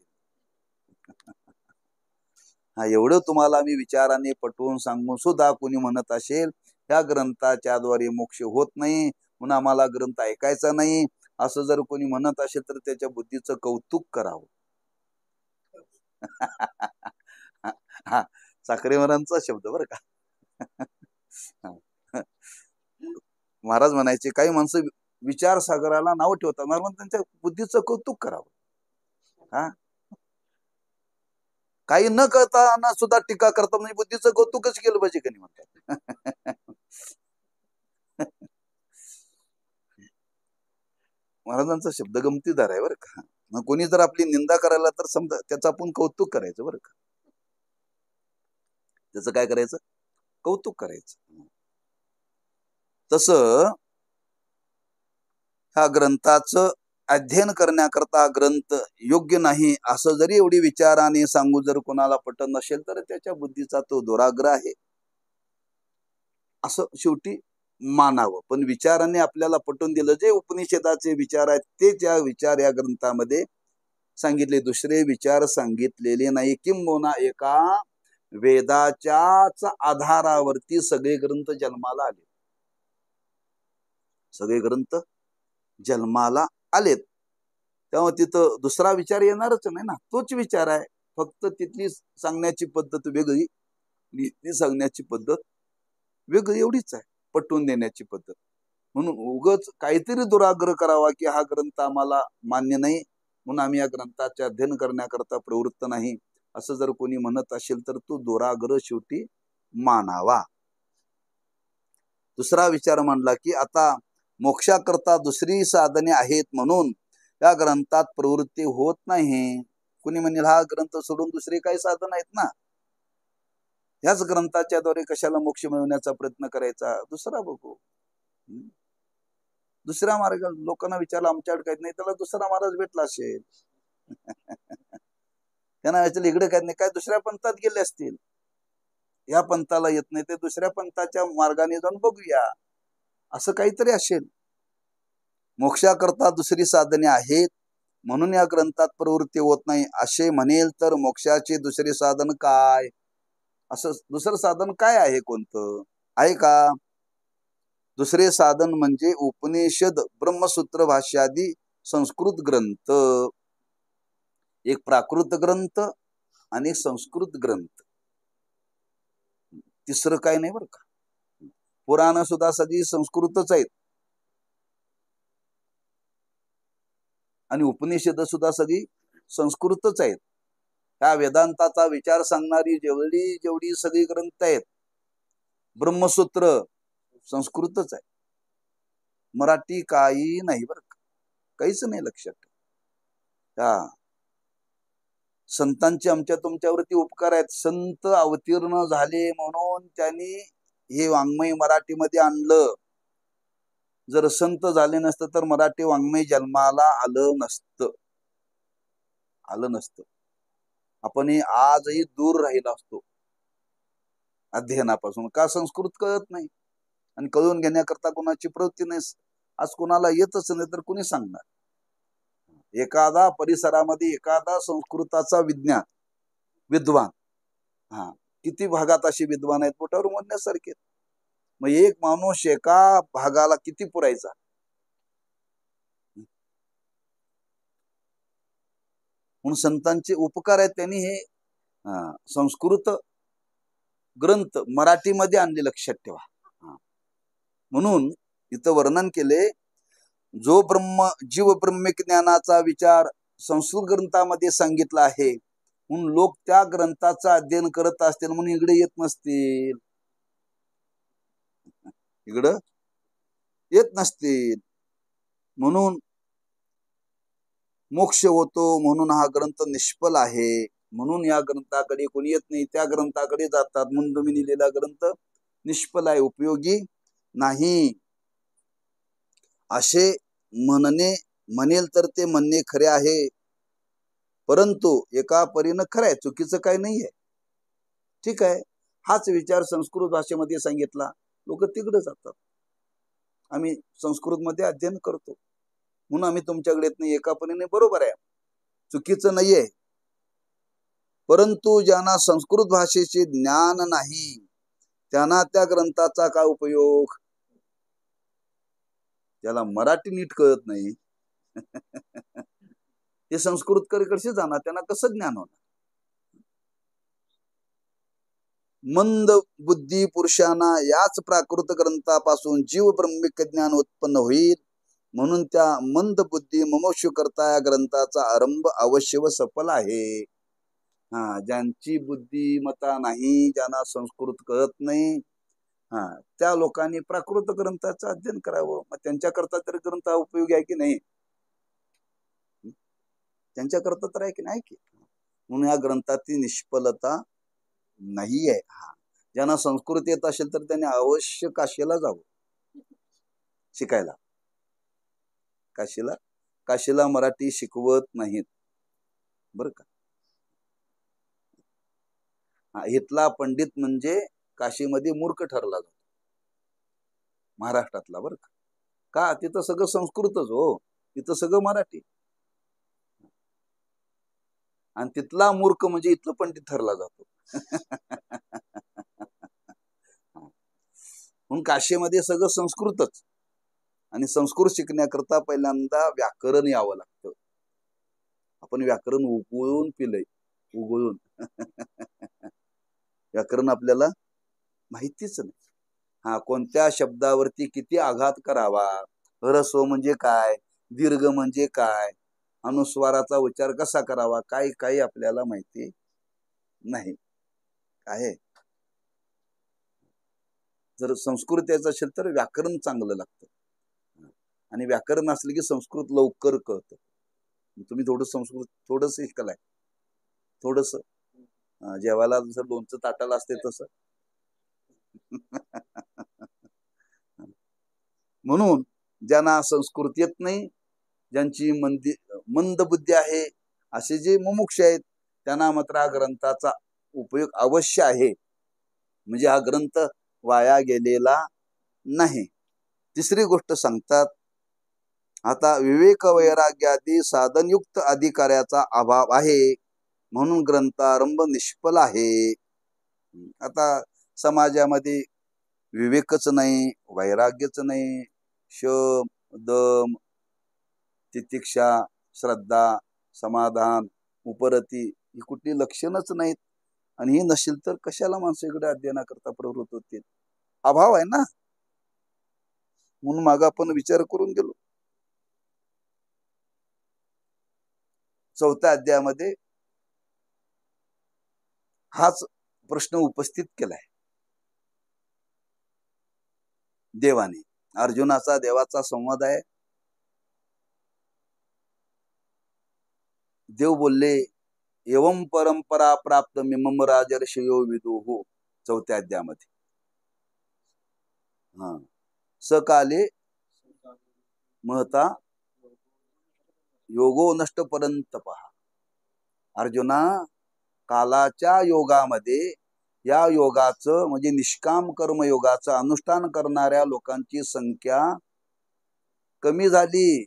हा, एवढं तुम्हाला मी विचाराने पटवून सांगून सुद्धा कोणी म्हणत असेल या ग्रंथाच्या द्वारे मोक्ष होत नाही म्हणून आम्हाला ग्रंथ ऐकायचा नाही, असं जर कोणी म्हणत असेल तर त्याच्या बुद्धीचं कौतुक करावं. हा, साखरेवरांचा शब्द बरं का. महाराज म्हणायचे काही माणसं विचार सागराला नाव ठेवतात, म्हणून त्यांच्या बुद्धीचं कौतुक करावं. हा, काही न करताना सुद्धा टीका करतात म्हणजे बुद्धीचं कौतुकच केलं पाहिजे का नाही म्हणतात. महाराजांचा शब्द गमतीदार आहे बरं का. मग कोणी जर आपली निंदा करायला तर समजा त्याचं आपण कौतुक करायचं बरं का. त्याचं काय करायचं? कौतुक करायचं. तसं ह्या ग्रंथाचं अध्ययन करण्याकरता ग्रंथ योग्य नाही असं जरी एवढी विचाराने सांगू जर कोणाला पटत नसेल तर त्याच्या बुद्धीचा तो दुराग्रह आहे असं शेवटी मानावं. पण विचाराने आपल्याला पटवून दिलं जे उपनिषदाचे विचार आहेत ते त्या विचार या ग्रंथामध्ये सांगितले, दुसरे विचार सांगितलेले नाही. किंबहुना एका वेदाच्याच आधारावरती सगळे ग्रंथ जन्माला आले, सगळे ग्रंथ जन्माला आलेत. तेव्हा तिथं दुसरा विचार येणारच नाही ना, तोच विचार आहे, फक्त तिथली सांगण्याची पद्धत वेगळी, ती सांगण्याची पद्धत वेगळी, एवढीच आहे, पटवून देण्याची पद्धत. म्हणून उगच काहीतरी दुराग्रह करावा की हा ग्रंथ आम्हाला मान्य नाही म्हणून आम्ही या ग्रंथाचे अध्ययन करण्याकरता प्रवृत्त नाही असं जर कोणी म्हणत असेल तर तो दुराग्रह शेवटी मानावा. दुसरा विचार मांडला की आता मोक्षाकरता दुसरी साधने आहेत म्हणून या ग्रंथात प्रवृत्ती होत नाही. कुणी म्हणेल हा ग्रंथ सोडून दुसरे काही साधन आहेत ना, ह्याच ग्रंथाच्या द्वारे कशाला मोक्ष मिळवण्याचा प्रयत्न करायचा, दुसरा बघू. दुसरा मार्ग लोकांना विचारला, आमच्याकडे काही नाही, त्याला दुसरा महाराज भेटला असेल. त्यांना विचारलं इकडे काही नाही, काय दुसऱ्या पंथात गेले असतील, या पंथाला येत नाही ते दुसऱ्या पंथाच्या मार्गाने जाऊन बघूया, असं काहीतरी असेल. मोक्षाकरता दुसरी साधने आहेत म्हणून या ग्रंथात प्रवृत्ती होत नाही असे म्हणेल तर मोक्षाचे दुसरे साधन काय, असं दुसरं साधन काय आहे, कोणतं आहे का? दुसरे साधन म्हणजे उपनिषद, ब्रह्मसूत्र भाष्यादी संस्कृत ग्रंथ, एक प्राकृत ग्रंथ आणि संस्कृत ग्रंथ, तिसरं काय नाही बरं का. पुराण सुद्धा सगळी संस्कृतच आहेत आणि उपनिषद सुद्धा सगळी संस्कृतच आहेत. त्या वेदांताचा विचार सांगणारी जेवढी जेवढी सगळी ग्रंथ आहेत, ब्रह्मसूत्र संस्कृतच आहे, मराठी काही नाही बरं का, काहीच नाही. लक्षात त्या संतांचे आमच्या तुमच्यावरती उपकार आहेत. संत अवतीर्ण झाले म्हणून त्यांनी हे वाङ्मय मराठीमध्ये आणलं. जर संत झाले नसतं तर मराठी वाङ्मय जन्माला आलं नसतं, आलं नसतं. आपण आजही दूर राहिला असतो अध्ययनापासून. का? संस्कृत कळत नाही आणि कळून घेण्याकरता कोणाची प्रवृत्ती नाही. आज कोणाला येतच नाही तर कोणी सांगणार. एखादा परिसरामध्ये एखादा संस्कृताचा विद्वान, हा, किती भागात असे विद्वान आहेत पोटावर मोडण्यासारखे. मग एक माणूस एका भागाला किती पुरायचा. म्हणून संतांचे उपकार आहेत. त्यांनी हे संस्कृत ग्रंथ मराठीमध्ये आणले, लक्षात ठेवा. म्हणून इथं वर्णन केले, जो जीव ब्रह्मज्ञानाचा विचार संस्कृत ग्रंथामध्ये सांगितला आहे, म्हणून लोक त्या ग्रंथाचा अध्ययन करत असतील म्हणून इकडे येत नसतील, इकडं येत नसतील. म्हणून मोक्ष होतो, म्हणून हा ग्रंथ निष्फल आहे, म्हणून या ग्रंथाकडे कोणी येत नाही, त्या ग्रंथाकडे जातात. म्हणून तुम्ही लिहिलेला ग्रंथ निष्फल आहे, उपयोगी नाही असे म्हणेल तर ते म्हणणे खरे आहे, परंतु एका परीनं खरं आहे, चुकीचं काही नाही आहे. ठीक आहे, हाच विचार संस्कृत भाषेमध्ये सांगितला, लोक तिकडे जातात. आम्ही संस्कृतमध्ये अध्ययन करतो म्हणून आम्ही तुमच्याकडे येत नाही. एका परीने बरोबर आहे, चुकीचं नाहीये. परंतु ज्यांना संस्कृत भाषेचे ज्ञान नाही त्यांना त्या ग्रंथाचा काय उपयोग. ज्याला मराठी नीट कळत नाही ते संस्कृतकडे कसे जाणार, त्यांना कसं ज्ञान होणार. मंद बुद्धी पुरुषांना याच प्राकृत ग्रंथापासून जीव ब्रह्मिक ज्ञान उत्पन्न होईल, म्हणून त्या मंद बुद्धी मुमुक्षु करता या ग्रंथाचा आरंभ अवश्य व सफल आहे. ज्यांची बुद्धिमत्ता नाही, ज्यांना संस्कृत कळत नाही, त्या लोकांनी प्राकृत ग्रंथाचं अध्ययन करावं. मग त्यांच्याकरता तरी ग्रंथ उपयोगी आहे की नाही, त्यांच्याकरता तर आहे की नाही की. म्हणून या ग्रंथाची निष्फलता नाही आहे. ज्यांना संस्कृत येत असेल तर त्यांनी अवश्य काशीला जावं शिकायला. काशीला मराठी शिकवत नाहीत बर का. इथला पंडित म्हणजे काशीमध्ये मूर्ख ठरला जातो, महाराष्ट्रातला बर का. तिथं सगळं संस्कृतच हो, तिथं सगळं मराठी. आणि तिथला मूर्ख म्हणजे इथलं पंडित ठरला जातो. म्हणून काशीमध्ये सगळं संस्कृतच. आणि संस्कृत शिकण्याकरता पहिल्यांदा व्याकरण यावं लागतं. आपण व्याकरण उगळून पिलंय, उगळून. व्याकरण आपल्याला माहितीच नाही. कोणत्या शब्दावरती किती आघात करावा, ह्रस्व म्हणजे काय, दीर्घ म्हणजे काय, अनुस्वाराचा उच्चार कसा करावा, काही आपल्याला माहिती नाही. काय जर संस्कृत यायचं असेल तर व्याकरण चांगलं लागतं. आणि व्याकरण असलं की संस्कृत लवकर कळतं. तुम्ही संस्कृत थोडस शिकलाय, थोडस जेवायला जसं लोणचं ताटाला असते तसं. म्हणून ज्यांना संस्कृत येत नाही, ज्यांची मंद बुद्धी आहे, असे जे मुमुक्ष आहेत, त्यांना मात्र हा ग्रंथाचा उपयोग अवश्य आहे. म्हणजे हा ग्रंथ वाया गेलेला नाही. तिसरी गोष्ट सांगतात, आता विवेक वैराग्यादी साधनयुक्त अधिकाऱ्याचा अभाव आहे, म्हणून ग्रंथारंभ निष्फल आहे. आता समाजामध्ये विवेकच नाही, वैराग्यच नाही, शम दम तितिक्षा श्रद्धा समाधान उपरती ही कुठली लक्षणच नाहीत. आणि ही नसेल तर कशाला माणसं इकडे अध्ययनाकरता प्रवृत्त होतील. अभाव आहे ना. म्हणून माग आपण विचार करून गेलो. 4थ्या अध्यायामध्ये हाच प्रश्न उपस्थित केलाय देवाने. अर्जुनाचा देवाचा संवाद आहे. देव बोलले, एवं परंपरा प्राप्त मिमम राजर्षयो विदुः. 4थ्या अध्यायामध्ये सकाले महता योगो नष्ट पर्यंत पहा. अर्जुना, कालाच्या योगामध्ये या योगाचं म्हणजे निष्काम कर्म योगाचं अनुष्ठान करणाऱ्या लोकांची संख्या कमी झाली.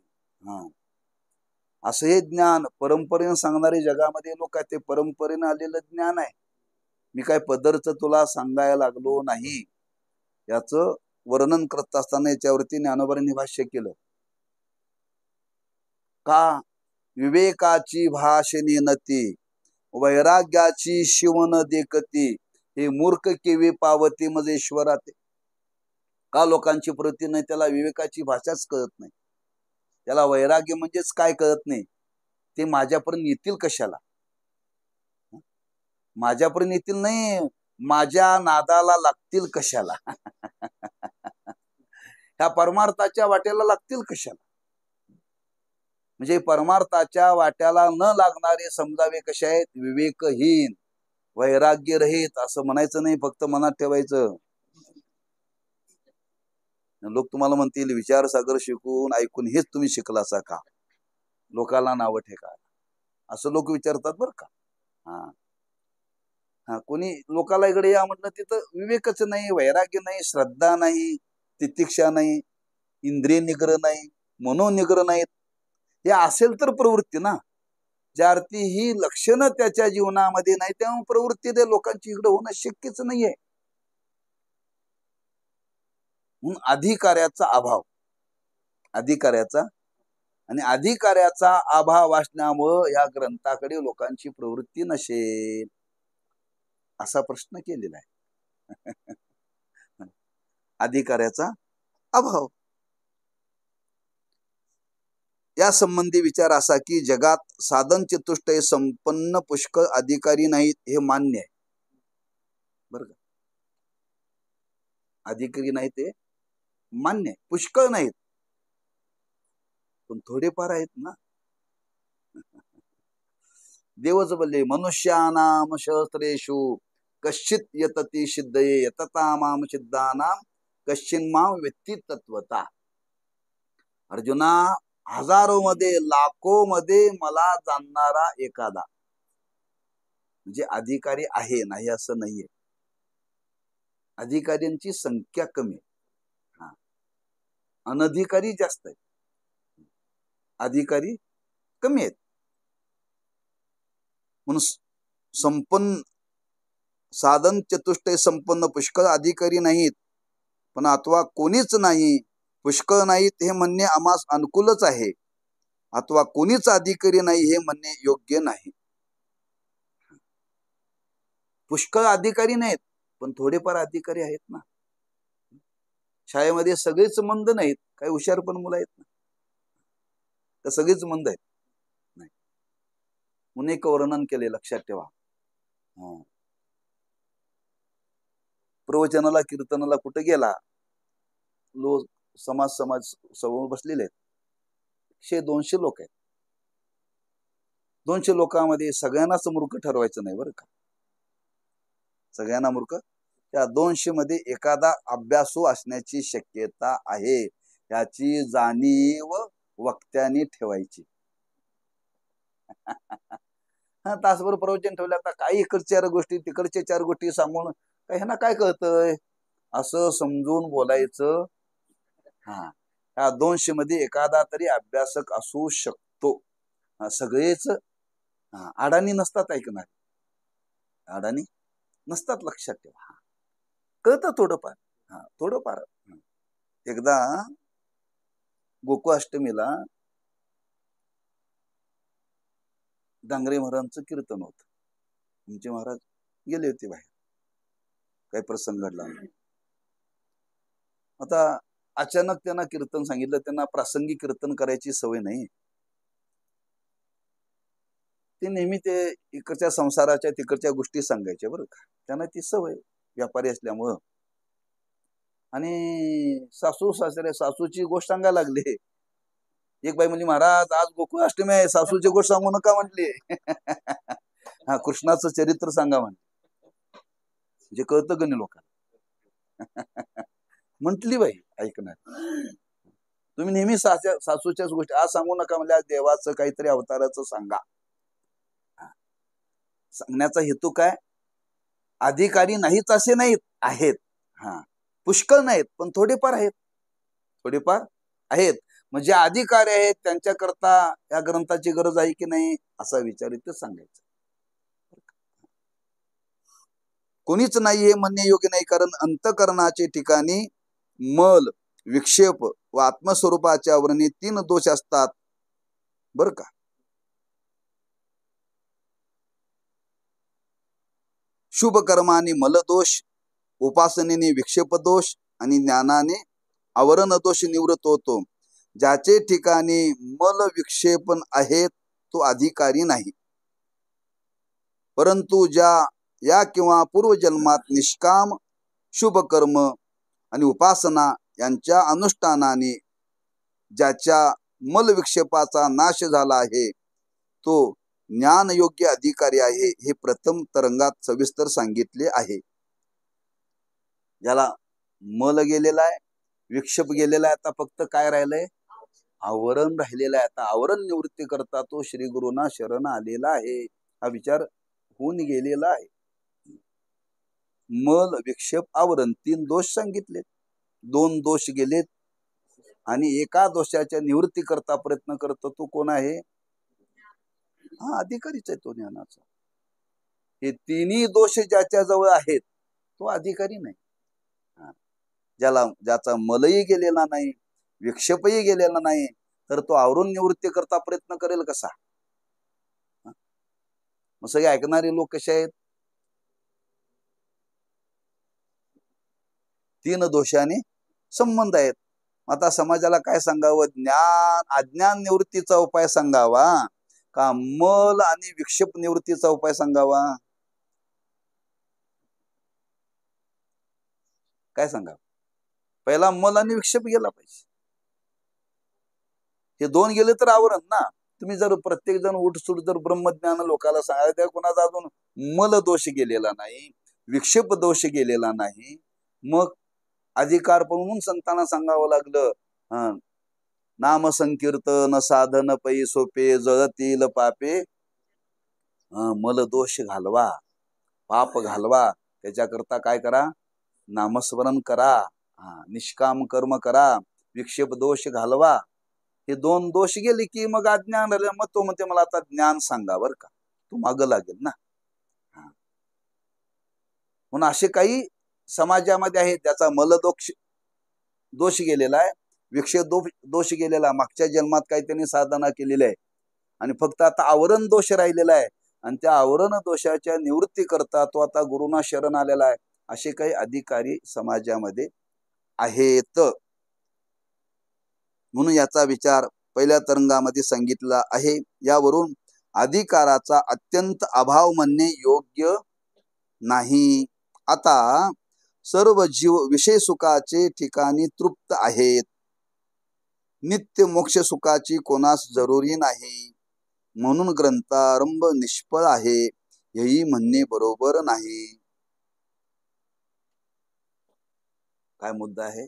असं हे ज्ञान परंपरेनं सांगणारे जगामध्ये लोक आहेत, ते परंपरेनं आलेलं ज्ञान आहे. मी काय पदरचं तुला सांगायला लागलो नाही. याचं वर्णन करत असताना याच्यावरती ज्ञानोबांनी भाष्य केलं. का विवेकाची भाषणी नती वैराग्याची शिवण देखती हे मूर्ख केवी पावती मजेश्वराते. का लोकांची प्रवृत्ती नाही? त्याला विवेकाची भाषाच कळत नाही, त्याला वैराग्य म्हणजेच काय कळत नाही. ते माझ्यापर्यंत येतील कशाला? माझ्यापर्यंत येतील नाही, माझ्या नादाला लागतील कशाला? ह्या परमार्थाच्या वाट्याला लागतील कशाला? म्हणजे परमार्थाच्या वाट्याला न लागणारे समजावे कसे आहेत? विवेकहीन, वैराग्य रहित. असं म्हणायचं नाही, फक्त मनात ठेवायचं. लोक तुम्हाला म्हणतील विचारसागर शिकून ऐकून हेच तुम्ही शिकलासा का? लोकाला नावं ठेका, असं लोक विचारतात बरं का. हा कोणी लोकाला इकडे या म्हटलं तिथं विवेकच नाही, वैराग्य नाही, श्रद्धा नाही, तितिक्षा नाही, इंद्रिय निग्रह नाही, मनोनिग्रह नाहीत. हे असेल तर प्रवृत्ती ना. ज्या अर्थी ही लक्षणं त्याच्या जीवनामध्ये नाही, तेव्हा प्रवृत्ती ते लोकांची इकडे होणं शक्यच नाहीये. म्हणून अधिकार्याचा अभाव, अधिकार्याचा आणि अधिकार्याचा अभाव असल्यामुळं या ग्रंथाकडे लोकांची प्रवृत्ती नसेल, असा प्रश्न केलेला आहे. अधिकार्याचा अभाव. या संबंधी विचार असा की जगात साधन चतुष्टय संपन्न पुष्कळ अधिकारी नाहीत, हे मान्य आहे बरं का. अधिकारी नाहीत ते मान्य आहे, पुष्कळ नाहीत, पण थोडेफार आहेत ना. देवच बोलले मनुष्यानाम सहस्रेषु कश्चित यतती सिद्धये यततामाम सिद्धानाम कश्चिन्माम व्यक्ती तत्वता. अर्जुना, हजारो मध्ये लाखो मध्ये मला जाणणारा एखादा, म्हणजे अधिकारी आहे, नाही असं नाहीये. अधिकाऱ्यांची संख्या कमी आहे, अनधिकारी जास्त आहेत, अधिकारी कमी आहेत. म्हणून संपन्न साधन चतुष्टय संपन्न पुष्कळ अधिकारी नाहीत, पण अथवा कोणीच नाही, पुष्कळ नाहीत हे म्हणणे आम्हास अनुकूलच आहे, अथवा कोणीच अधिकारी नाही हे म्हणणे योग्य नाही. पुष्कळ अधिकारी नाहीत, पण थोडेफार अधिकारी आहेत ना. शाळेमध्ये सगळेच मंद नाहीत, काही हुशार पण मुलं आहेत ना, तर सगळेच मंद आहेत नाही. म्हणून एक वर्णन केले, लक्षात ठेवा. प्रवचनाला कीर्तनाला कुठे गेला, लोक समाज समोर बसलेले आहेत, 100-200 लोक आहेत. 200 लोकांमध्ये सगळ्यांनाच मूर्ख ठरवायचं नाही बरं का. सगळ्यांना मूर्ख, त्या 200 मध्ये एखादा अभ्यासू असण्याची शक्यता आहे, याची जाणीव वक्त्याने ठेवायची. तासभर प्रवचन ठेवलं, आता काही इकडच्या 4 गोष्टी तिकडच्या 4 गोष्टी सांगून ह्यांना काय कळतंय असं समजून बोलायचं. ह्या 200 मध्ये एखादा तरी अभ्यासक असू शकतो. सगळेच अडाणी नसतात, ऐकणार अडाणी नसतात, लक्षात ठेवा. कळतं थोडंफार, थोडंफार. एकदा गोकुळाष्टमीला डांगरे महाराजांचं कीर्तन होतं. आमचे महाराज गेले होते बाहेर, काही प्रसंग घडला. आता अचानक त्यांना कीर्तन सांगितलं. त्यांना प्रासंगिक कीर्तन करायची सवय नाही. ते नेहमी ते इकडच्या संसाराच्या तिकडच्या गोष्टी सांगायच्या बरं का. त्यांना ती सवय, व्यापारी असल्यामुळं. आणि सासू सासरे सासूची गोष्ट सांगायला लागले. एक बाई म्हणली, महाराज आज गोकुळाष्टमी आहे, सासूची गोष्ट सांगू नका म्हटली. कृष्णाचं चरित्र सांगा म्हणे. म्हणजे कळतं गणी लोकांना. म्हटली बाई, ऐकणार. तुम्ही नेहमी सासूच्याच गोष्टी आज सांगू नका म्हणजे आज देवाचं काहीतरी अवताराचं सांगा. सांगण्याचा हेतू काय? अधिकारी नाहीत असे नाहीत, आहेत. पुष्कळ नाहीत, पण थोडेफार आहेत, थोडेफार आहेत. म्हणजे अधिकारी आहेत त्यांच्याकरता या ग्रंथाची गरज आहे की नाही असा विचार इथे सांगायचा. कोणीच नाही हे म्हणणे योग्य नाही, कारण अंतःकरणाचे ठिकाणी मल, विक्षेप व आत्मस्वरूपाच्या आवरणी 3 दोष असतात बर का. शुभ कर्माने मलदोष, उपासनेने विक्षेप दोष आणि ज्ञानाने आवरण दोष निवृत्त होतो. ज्याचे ठिकाणी मल विक्षेपण आहेत तो अधिकारी नाही, परंतु या किंवा पूर्वजन्मात निष्काम शुभ कर्म आणि उपासना यांच्या अनुष्ठानाने ज्याच्या मल विक्षेपाचा नाश झाला आहे तो ज्ञान योग्य अधिकारी आहे, हे प्रथम तरंगात सविस्तर सांगितले आहे. ज्याला मल गेलेला आहे, विक्षेप गेलेला आहे, आता फक्त काय राहिलंय, आवरण राहिलेलं आहे. आता आवरण निवृत्ती करता तो श्री गुरुना शरण आलेला आहे. हा विचार होऊन गेलेला आहे. मल, विक्षेप, आवरण 3 दोष सांगितले. 2 दोष गेलेत आणि एका दोषाच्या निवृत्ती करता प्रयत्न करतो तो कोण आहे, हा अधिकारीच आहे तो ज्ञानाचा. हे 3ही दोष ज्याच्या जवळ आहेत तो अधिकारी नाही. ज्याचा मलही गेलेला नाही, विक्षेपही गेलेला नाही, तर तो आवरून निवृत्ती करता प्रयत्न करेल कसा. मग सगळे ऐकणारे लोक कसे आहेत, 3 दोषाने संबंध आहेत. आता समाजाला काय सांगावं, अज्ञान निवृत्तीचा उपाय सांगावा का मल आणि विक्षेप निवृत्तीचा उपाय सांगावा, काय सांगावं. पहिला मल आणि विक्षेप गेला पाहिजे. हे 2 गेले तर आवरण ना. तुम्ही जर प्रत्येक जण उठसूट जर ब्रह्मज्ञान लोकाला सांगायला, त्या कोणाचा अजून मल दोष गेलेला नाही, विक्षेप दोष गेलेला नाही, मग अधिकार म्हणून संतांना सांगावं लागलं, नाम संकीर्तन साधन पै सोपे जळतील पापे, मल दोष घालवा, पाप घालवा, त्याच्याकरता काय करा, नामस्मरण करा, निष्काम कर्म करा, विक्षेप दोष घालवा. हे 2 दोष गेले की मग अज्ञान राहिलं. मग तो म्हणते मला आता ज्ञान सांगा बर का, तू माग लागेल ना. म्हणून असे काही समाजामध्ये आहेत ज्याचा मल दोष गेलेला आहे, विक्षेप दोष गेलेला, मागच्या जन्मात काही त्यांनी साधना केलेली आहे आणि फक्त आता आवरण दोष राहिलेला आहे आणि त्या आवरण दोषाच्या निवृत्ती करता तो आता गुरुना शरण आलेला आहे. असे काही अधिकारी समाजामध्ये आहेत. म्हणून याचा विचार पहिल्या तरंगामध्ये सांगितला आहे. यावरून अधिकाराचा अत्यंत अभाव म्हणणे योग्य नाही. आता सर्व जीव विषय सुखाचे ठिकाणी तृप्त आहेत, नित्य मोक्ष सुखाची कोणास जरुरी नाही, म्हणून ग्रंथारंभ निष्फळ आहे, हेही म्हणणे बरोबर नाही. काय मुद्दा आहे,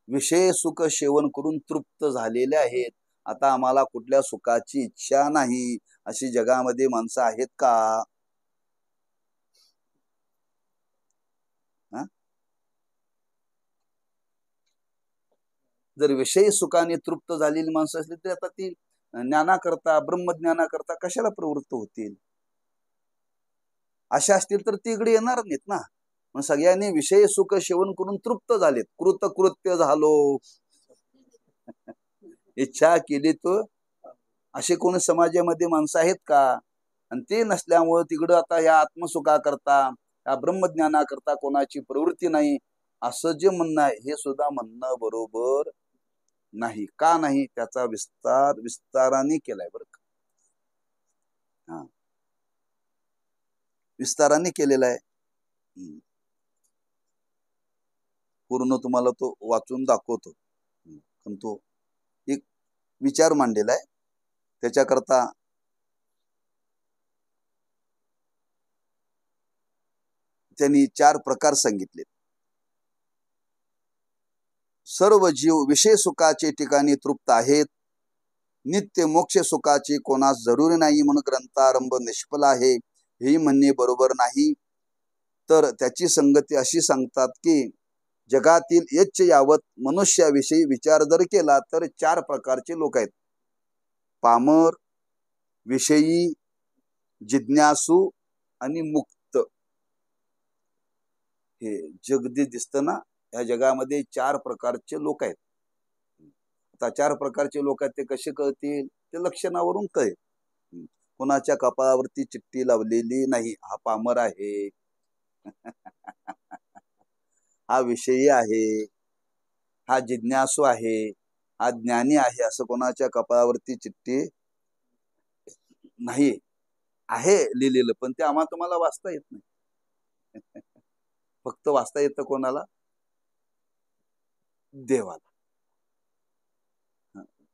विषय सुख सेवन करून तृप्त झालेले आहेत, आता आम्हाला कुठल्या सुखाची इच्छा नाही, अशी जगामध्ये माणसं आहेत का. जर विषय सुखाने तृप्त झालेली माणसं असली तर आता ती ज्ञानाकरता ब्रह्मज्ञानाकरता कशाला प्रवृत्त होतील. अशा असतील तर ती इकडे येणार नाहीत ना. मग सगळ्यांनी विषय सुख सेवन करून तृप्त झालेत, कृतकृत्य झालो, इच्छा केली तो, असे कोणी समाजामध्ये माणसं आहेत का. आणि ते नसल्यामुळे तिकडं आता या आत्मसुखाकरता या ब्रह्मज्ञानाकरता कोणाची प्रवृत्ती नाही, असं जे म्हणणं आहे हे सुद्धा म्हणणं बरोबर नाही. का नाही, त्याचा विस्ताराने केलाय बरं का. विस्ताराने केलेला आहे. पूर्ण तुम्हाला तो वाचून दाखवतो, पण तो एक विचार मांडलेला आहे. त्याच्याकरता त्यांनी 4 प्रकार सांगितले. सर्व जीव विषय सुखाचे ठिकाणी तृप्त आहेत, नित्य मोक्ष सुखाची कोणास जरुरी नाही, म्हणून ग्रंथारंभ निष्फल आहे, हेही म्हणणे बरोबर नाही. तर त्याची संगती अशी सांगतात की जगातील यच्च यावत मनुष्याविषयी विचार जर केला तर 4 प्रकारचे लोक आहेत. पामर, विषयी, जिज्ञासू आणि मुक्त. हे जग जे दिसतं ना, या जगामध्ये 4 प्रकारचे लोक आहेत. आता 4 प्रकारचे लोक आहेत, ते कसे कळतील? ते लक्षणावरून कळेल. कोणाच्या कपाळावरती चिठ्ठी लावलेली नाही, हा पामर आहे. हा विषयी आहे, हा जिज्ञासू आहे, हा ज्ञानी आहे, असं कोणाच्या कपाळावरती चिठ्ठी नाही. आहे लिहिलेलं, पण ते आम्हाला तुम्हाला वाचता येत नाही. फक्त वाचता येतं कोणाला? देवाला.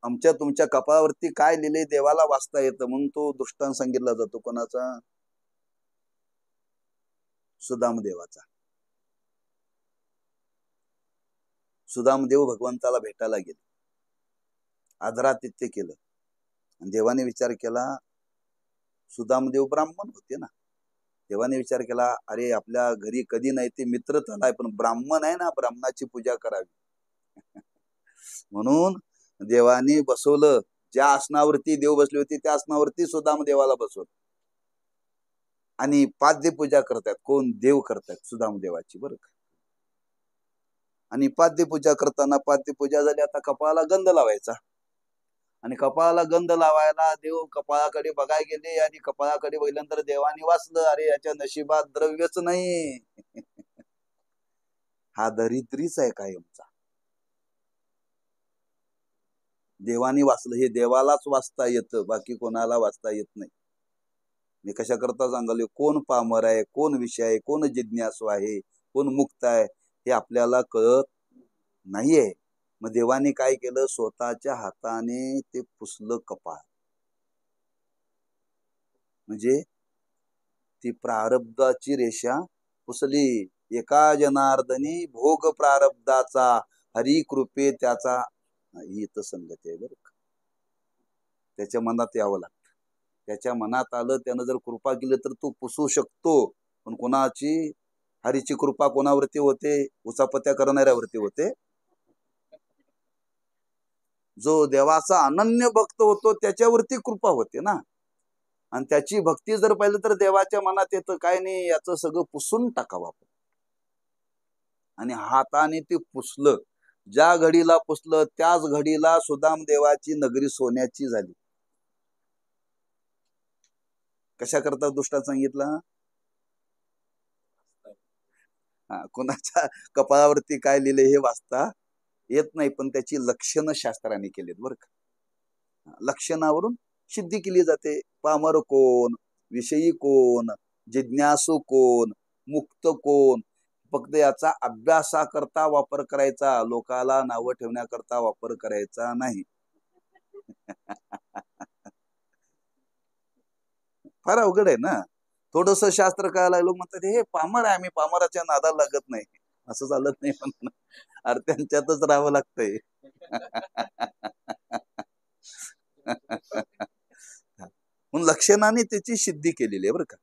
आमच्या तुमच्या कपाळावरती काय लिहिले देवाला वाचता येतं, म्हणून तो दृष्टांत सांगितला जातो. कोणाचा? सुदामदेवाचा. सुदामदेव भगवंताला भेटायला गेले, आदरातिथ्य केलं, आणि देवाने विचार केला, सुदामदेव ब्राह्मण होते ना, देवाने विचार केला, अरे आपल्या घरी कधी नाही ते मित्र तर नाही, पण ब्राह्मण आहे ना, ब्राह्मणाची पूजा करावी. म्हणून देवाने बसवलं, ज्या आसनावरती देव बसले होते त्या आसनावरती सुदामदेवाला बसवलं, आणि पाद्य पूजा करतात. कोण? देव करतात सुदामदेवाची, बरं का. आणि पाद्य पूजा करताना, पाद्य पूजा झाली, आता कपाळाला गंध लावायचा, आणि कपाळाला गंध लावायला देव कपाळाकडे बघायला गेले, आणि कपाळाकडे बघितल्यानंतर देवाने वाचलं, अरे याच्या नशिबात द्रव्यच नाही. हा दरिद्रीच आहे कायमचा. देवाने वाचलं, हे देवालाच वाचता येतं, बाकी कोणाला वाचता येत नाही. मी कशा करता सांगाले, कोण पामर आहे, कोण विषय आहे, कोण जिज्ञासू आहे, कोण मुक्त आहे, हे आपल्याला कळत नाहीये. मग देवाने काय केलं? स्वतःच्या हाताने ते पुसलं कपाळ. म्हणजे ती प्रारब्धाची रेषा पुसली. एका जनार्दनी भोग प्रारब्धाचा, हरी कृपे त्याचा. ही तर संगती आहे, बरं का. त्याच्या मनात यावं लागतं. त्याच्या मनात आलं, त्यानं जर कृपा केली तर तो पुसू शकतो. पण कोणाची? हरीची कृपा कोणावरती होते? उचापत्या करणाऱ्यावरती होते. जो देवाचा अनन्य भक्त होतो त्याच्यावरती कृपा होते ना. आणि त्याची भक्ती जर पाहिलं तर देवाच्या मनात येतं, काय नाही, याचं सगळं पुसून टाकावं आपण. आणि हाताने ते पुसलं. ज्या घडीला पुसलं त्याच घडीला सुदाम देवाची नगरी सोन्याची झाली. कशा करता दृष्टांत सांगितला? कोणाच्या कपाळावरती काय लिहिले हे वाचता येत नाही, पण त्याची लक्षणं शास्त्राने केलीत, बरं का. लक्षणावरून सिद्धी केली जाते. पामर कोण, विषयी कोण, जिज्ञासू कोण, मुक्त कोण. फक्त याचा अभ्यासाकरता वापर करायचा, लोकाला नावं ठेवण्याकरता वापर करायचा नाही. फार अवघड आहे ना. थोडस शास्त्र कळायला लोक म्हणतात, हे पामर आहे, आम्ही पामराच्या नादाला लागत नाही. असं चालत नाही, पण अरे त्यांच्यातच राहावं लागतंय. म्हणून लक्षणाने त्याची सिद्धी केलेली आहे, बरं का.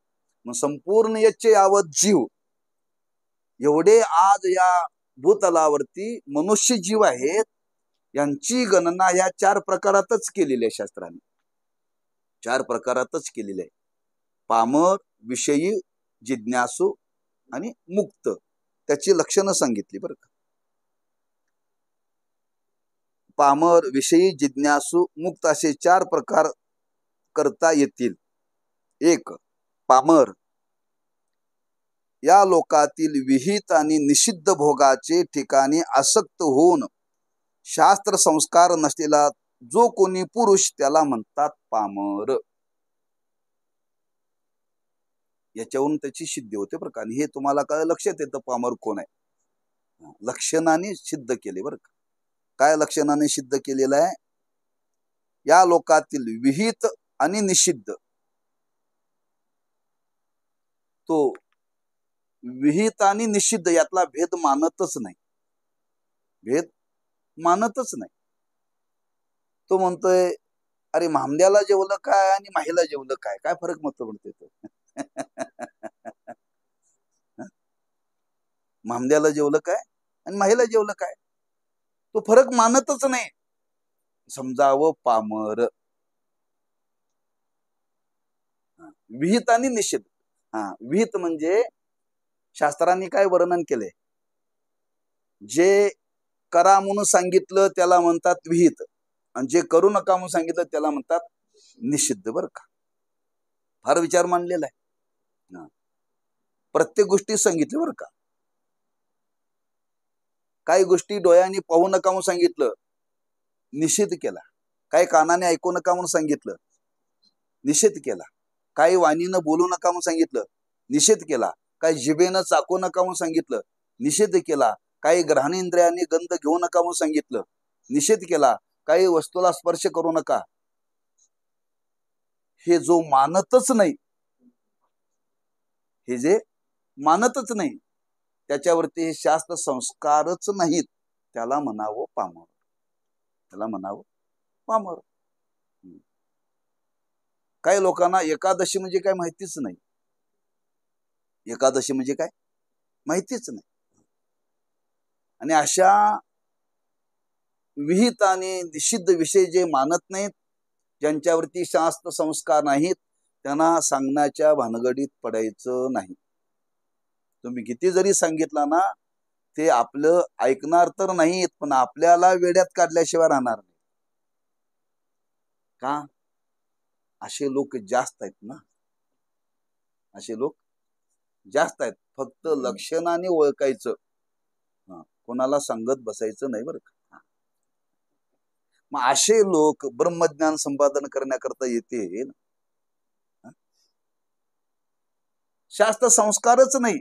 मग संपूर्ण याचे यावत जीव, एवढे आज या भूतलावरती मनुष्य जीव आहेत, यांची गणना या 4 प्रकारातच केलेली आहे शास्त्राने. 4 प्रकारातच केलेली आहे. पामर, विषयी, जिज्ञासू आणि मुक्त. त्याची लक्षणं सांगितली, बरं का. पामर, विषयी, जिज्ञासू, मुक्त असे 4 प्रकार करता येतील. 1. पामर, या लोकातील विहित आणि निषिद्ध भोगाचे ठिकाणी आसक्त होऊन शास्त्र संस्कार नसलेला जो कोणी पुरुष, त्याला म्हणतात पामर. याच्यावरून त्याची सिद्धी होते, बरं का. आणि हे तुम्हाला काय लक्षात येतं पामर कोण आहे? लक्षणाने सिद्ध केले, बरं का. काय लक्षणाने सिद्ध केलेलं आहे? या लोकातील विहित आणि निषिद्ध. तो विहित आणि निषिद्ध यातला भेद मानतच नाही. भेद मानतच नाही. तो म्हणतोय, अरे मामद्याला जेवलं काय आणि माहीला जेवलं काय, काय फरक मत म्हणते तो. मामद्याला जेवलं काय, आणि माहीला जेवलं काय, तो फरक मानतच नाही. समजावं पामर. विहित आणि निषेध. विहित म्हणजे शास्त्रांनी काय वर्णन केले, जे करा म्हणून सांगितलं त्याला म्हणतात विहित, आणि जे करू नका म्हणून सांगितलं त्याला म्हणतात निषिद्ध. बरं का, फार विचार मांडलेला आहे. प्रत्येक गोष्टी सांगितली बरं का. काही गोष्टी डोळ्यांनी पाहू नका म्हणून सांगितलं, निषेध केला. काही कानाने ऐकू नका म्हणून सांगितलं, निषेध केला. काही वाणीनं बोलू नका म्हणून सांगितलं, निषेध केला. काही जिभेनं चाकू नका म्हणून सांगितलं, निषेध केला. काही ग्रहणेंद्रियाने गंध घेऊ नका म्हणून सांगितलं, निषेध केला. काही वस्तूला स्पर्श करू नका. हे जो मानतच नाही, हे जे मानतच नाही, त्याच्यावरती हे शास्त्र संस्कारच नाहीत, त्याला म्हणावं पामर. त्याला म्हणावं पामर. काही लोकांना एकादशी म्हणजे काय माहितीच नाही. एकादशी म्हणजे काय माहितीच नाही. आणि अशा विहित आणि निषिद्ध विषय जे मानत नाहीत, ज्यांच्यावरती शास्त्र संस्कार नाहीत, त्यांना सांगण्याच्या भानगडीत पडायचं नाही. तुम्ही किती जरी सांगितला ना, ते आपलं ऐकणार तर नाहीत, पण आपल्याला वेड्यात काढल्याशिवाय राहणार नाही. का? असे लोक जास्त आहेत ना. असे लोक जास्त आहेत. फक्त लक्षणाने ओळखायचं, कोणाला सांगत बसायचं नाही बरं का. मग असे लोक ब्रह्मज्ञान संपादन करण्याकरता येते. शास्त्र संस्कारच नाही.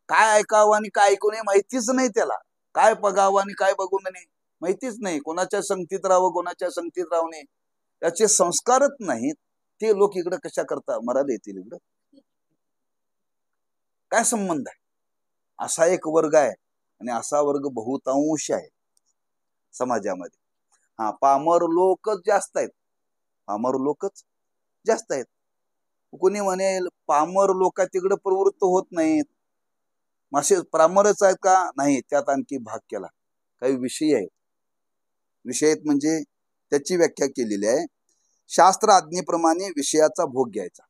काय ऐकावं आणि काय ऐकू नये माहितीच नाही त्याला. काय बघावं आणि काय बघू नये माहितीच नाही. कोणाच्या संगतीत राहावं, कोणाच्या संगतीत राहू नये, त्याचे संस्कारच नाहीत. ते लोक इकडे कशा करता मरायला येतील इकडं? काय संबंध आहे? असा एक वर्ग आहे, आणि असा वर्ग बहुतांश आहे समाजामध्ये. पामर लोकच जास्त आहेत. पामर लोकच जास्त आहेत. कोणी म्हणेल पामर लोक तिकडे प्रवृत्त होत नाहीत, मासे पामरच आहेत का? नाही, त्यात आणखी भाग केला. काही विषय आहेत. विषय म्हणजे त्याची व्याख्या केलेली आहे. शास्त्र आज्ञेप्रमाणे विषयाचा भोग घ्यायचा.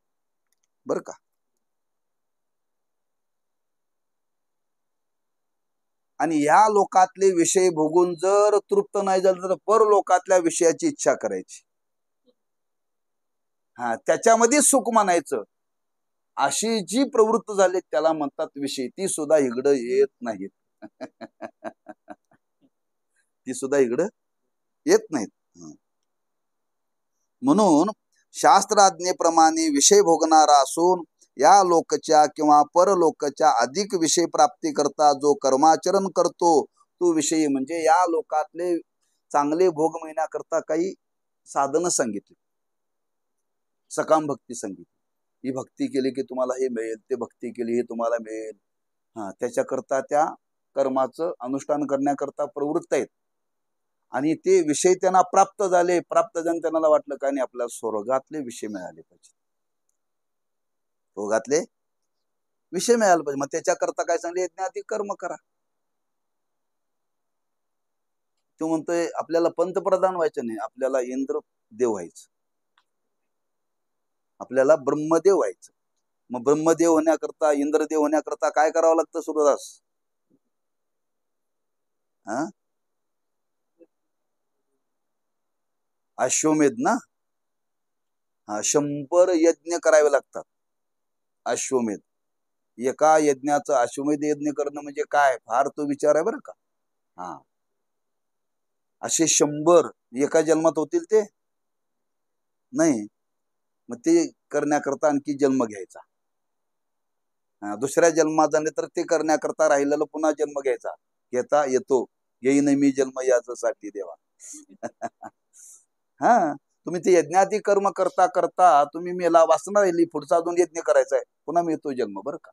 बरं का. आणि या लोकातले विषय भोगून जर तृप्त नाही झालं तर परलोकातल्या विषयाची इच्छा करायची. त्याच्यामध्ये सुख मानायचं. अशी जी प्रवृत्त झाली त्याला म्हणतात विषय. ती सुद्धा इकडं येत नाहीत. ती सुद्धा इकडं येत नाहीत. म्हणून शास्त्राज्ञेप्रमाणे विषय भोगणारा असून या लोकच्या किंवा परलोकच्या अधिक विषय प्राप्ती करता जो कर्माचरण करतो तो विषयी. म्हणजे या लोकातले चांगले भोग मिळण्याकरता काही साधनं सांगितली. सकाम भक्ती सांगितली. ही भक्ती केली की तुम्हाला हे मिळेल, ते भक्ती केली हे तुम्हाला मिळेल. त्याच्याकरता त्या कर्माचं अनुष्ठान करण्याकरता प्रवृत्त आहेत. आणि ते विषय त्यांना प्राप्त झाले. प्राप्त झाले त्यांना वाटलं काय नाही, आपल्याला स्वर्गातले विषय मिळाले पाहिजे. स्वर्गातले विषय मिळाले पाहिजे. मग त्याच्याकरता काय सांगले, यज्ञादी कर्म करा. तो म्हणतोय आपल्याला पंतप्रधान व्हायचं नाही, आपल्याला इंद्र देव व्हायचं, आपल्याला ब्रह्मदेव व्हायचं. मग ब्रह्मदेव होण्याकरता, इंद्रदेव होण्याकरता काय करावं लागतं सूरदास? अश्वमेध ना. 100 यज्ञ करावे लागतात. अश्वमेध. एका यज्ञाचं अश्वमेध यज्ञ करणं म्हणजे काय, फार तो विचार आहे बरं का. असे 100 एका जन्मात होतील ते नाही. मग ते करण्याकरता आणखी जन्म घ्यायचा. दुसऱ्या जन्मात झाले तर ते करण्याकरता राहिलेलं पुन्हा जन्म घ्यायचा. घेता येतो, येईन मी जन्म यासाठी देवा. तुम्ही ते यज्ञाती कर्म करता करता तुम्ही मेला वासना राहिली, पुढचा अजून यज्ञ करायचा आहे, पुन्हा मिळतो जन्म. बरं का.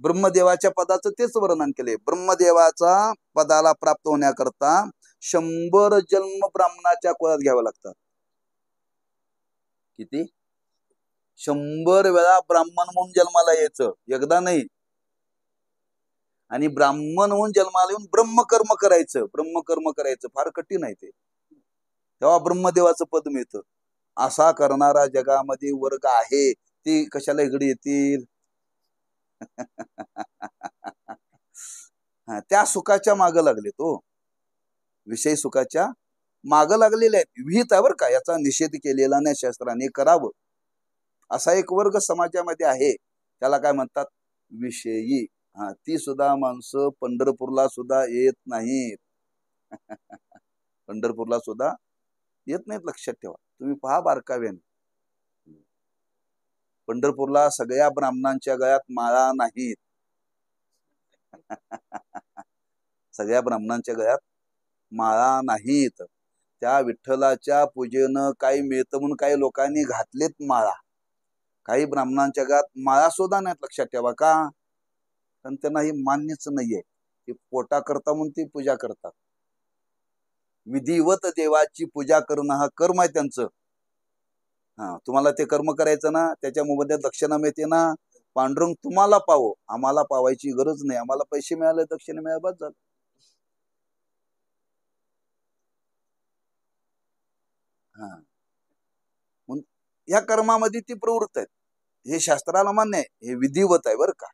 ब्रह्मदेवाच्या पदाचं तेच वर्णन केले. ब्रह्मदेवाचा पदाला प्राप्त होण्याकरता 100 जन्म ब्राह्मणाच्या कुळात घ्यावे लागतात. किती? 100 वेळा ब्राह्मण म्हणून जन्माला यायचं, एकदा नाही. आणि ब्राह्मण होऊन जन्माला येऊन ब्रह्मकर्म करायचं फार कठीण आहे ते. तेव्हा ब्रह्मदेवाचं पद मिळतं. असा करणारा जगामध्ये वर्ग आहे, ते कशाला इकडे येतील? त्या सुखाच्या मागं लागले तो, विषय सुखाच्या मागं लागलेले आहेत. विहित आहे बरं का, याचा निषेध केलेला नाही शास्त्राने, करावं. असा एक वर्ग समाजामध्ये आहे, त्याला काय म्हणतात? विषयी. ती सुद्धा माणसं पंढरपूरला सुद्धा येत नाहीत. पंढरपूरला सुद्धा येत नाहीत, लक्षात ठेवा. तुम्ही पहा बारकाव्याने. पंढरपूरला सगळ्या ब्राह्मणांच्या गळ्यात माळा नाहीत. सगळ्या ब्राह्मणांच्या गळ्यात माळा नाहीत. त्या विठ्ठलाच्या पूजेनं काही मिळतं म्हणून काही लोकांनी घातलेत माळा. काही ब्राह्मणांच्या गळ्यात माळा सुद्धा नाहीत, लक्षात ठेवा. का? कारण त्यांना ही मान्यच नाहीये. ते पोटा करता म्हणून ती पूजा करतात. विधिवत देवाची पूजा करणं हा कर्म आहे त्यांचं. तुम्हाला ते कर्म करायचं ना, त्याच्या मोबदल्यात दक्षिणा मिळते ना. पांडुरंग तुम्हाला पावो, आम्हाला पावायची गरज नाही. आम्हाला पैसे मिळाले, दक्षिणा मिळाले, बस झालं. या कर्मामध्ये ती प्रवृत्त आहेत. हे शास्त्राला मान्य आहे, हे विधिवत आहे बरं का.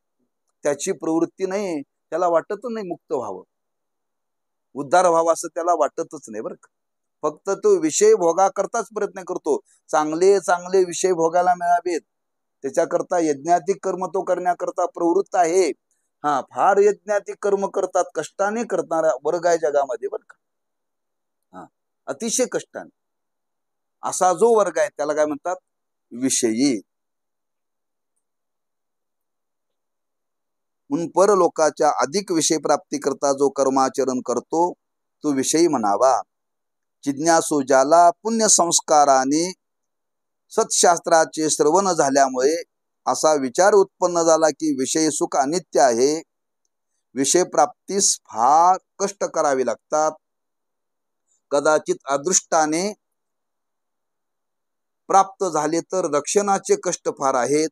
त्याची प्रवृत्ती नाही, त्याला वाटतच नाही मुक्त व्हावं, उद्धार व्हावा असं त्याला वाटतच नाही बरं का. फक्त तो विषय भोगा करताच प्रयत्न करतो. चांगले चांगले विषय भोगायला मिळावेत, त्याच्याकरता यज्ञातिक कर्म तो करण्याकरता प्रवृत्त आहे. फार यज्ञातिक कर्म करतात, कष्टाने करणारा वर्ग आहे जगामध्ये बरं का. अतिशय कष्टाने असा जो वर्ग आहे त्याला काय म्हणतात? विषयी. म्हणून परलोकाच्या अधिक विषय प्राप्ती करता जो कर्माचरण करतो तो विषयी म्हणावा. जिज्ञासू ज्याला पुण्य संस्काराने सत्शास्त्राचे श्रवण झाल्यामुळे असा विचार उत्पन्न झाला की विषय सुख अनित्य आहे, विषय प्राप्तीस फार कष्ट करावे लागतात, कदाचित अदृष्टाने प्राप्त झाले तर रक्षणाचे कष्ट फार आहेत,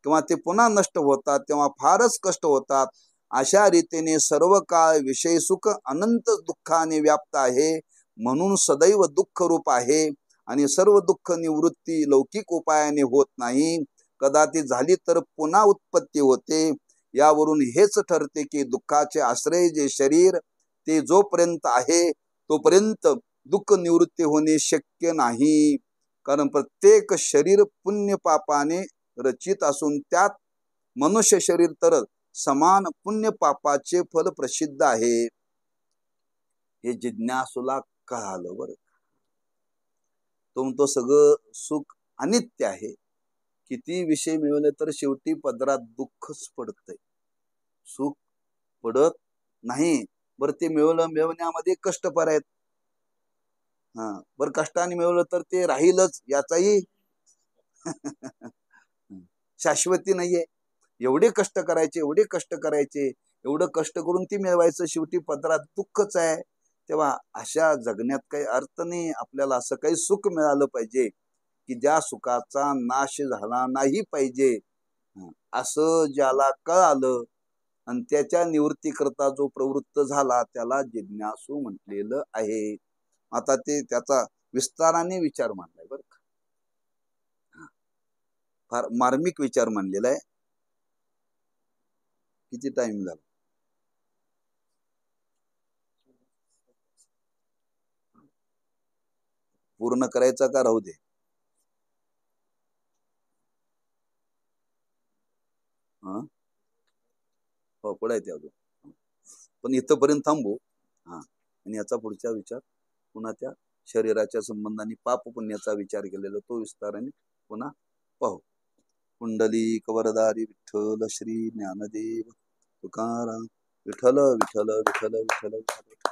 किंवा ते पुन्हा नष्ट होतात तेव्हा फारच कष्ट होतात. अशा रीतीने सर्व काळ विषय सुख अनंत दुःखाने व्याप्त आहे, म्हणून सदैव दुःख रूप आहे. आणि सर्व दुःख निवृत्ती लौकिक उपायाने होत नाही, कदाचित झाली तर पुन्हा उत्पत्ती होते. यावरून हेच ठरते की दुःखाचे आश्रय जे शरीर ते जोपर्यंत आहे तोपर्यंत दुःख निवृत्ती होणे शक्य नाही. कारण प्रत्येक शरीर पुण्य पापाने रचित असून त्यात मनुष्य शरीर तर समान पुण्य पापाचे फल प्रसिद्ध आहे. हे जिज्ञासूला कळालं बरं. तो सगळं सुख अनित्य आहे. किती विषय मिळवले तर शेवटी पदरात दुःखच पडतंय, सुख पडत नाही. बरं ते मिळवण्यामध्ये कष्ट फार आहेत. बरं कष्टाने मिळवलं तर ते राहीलच याचाही शाश्वती नाहीये. एवढे कष्ट करायचे, एवढं कष्ट करून ती मिळवायचं, शेवटी पदरात दुःखच आहे. तेव्हा अशा जगण्यात काही अर्थ नाही. आपल्याला असं काही सुख मिळालं पाहिजे की ज्या सुखाचा नाश झाला नाही पाहिजे, असं ज्याला कळालं आणि त्याच्या निवृत्ती करता जो प्रवृत्त झाला त्याला जिज्ञासू म्हटलेलं आहे. आता ते त्याचा विस्ताराने विचार मांडलाय बरं का. फार मार्मिक विचार मांडलेला आहे. किती टाइम झाला? पूर्ण करायचा का राहू दे? हो पडायचे अजून, पण इथपर्यंत थांबू. आणि याचा पुढचा विचार पुन्हा त्या शरीराच्या संबंधाने पाप पुण्याचा विचार केलेला तो विस्ताराने पुन्हा पाहू. कुंडलिक वरदारी विठ्ठल श्री ज्ञानदेव तुकाराम. विठ्ठल विठ्ठल विठ्ठल विठ्ठल विठ्ठल.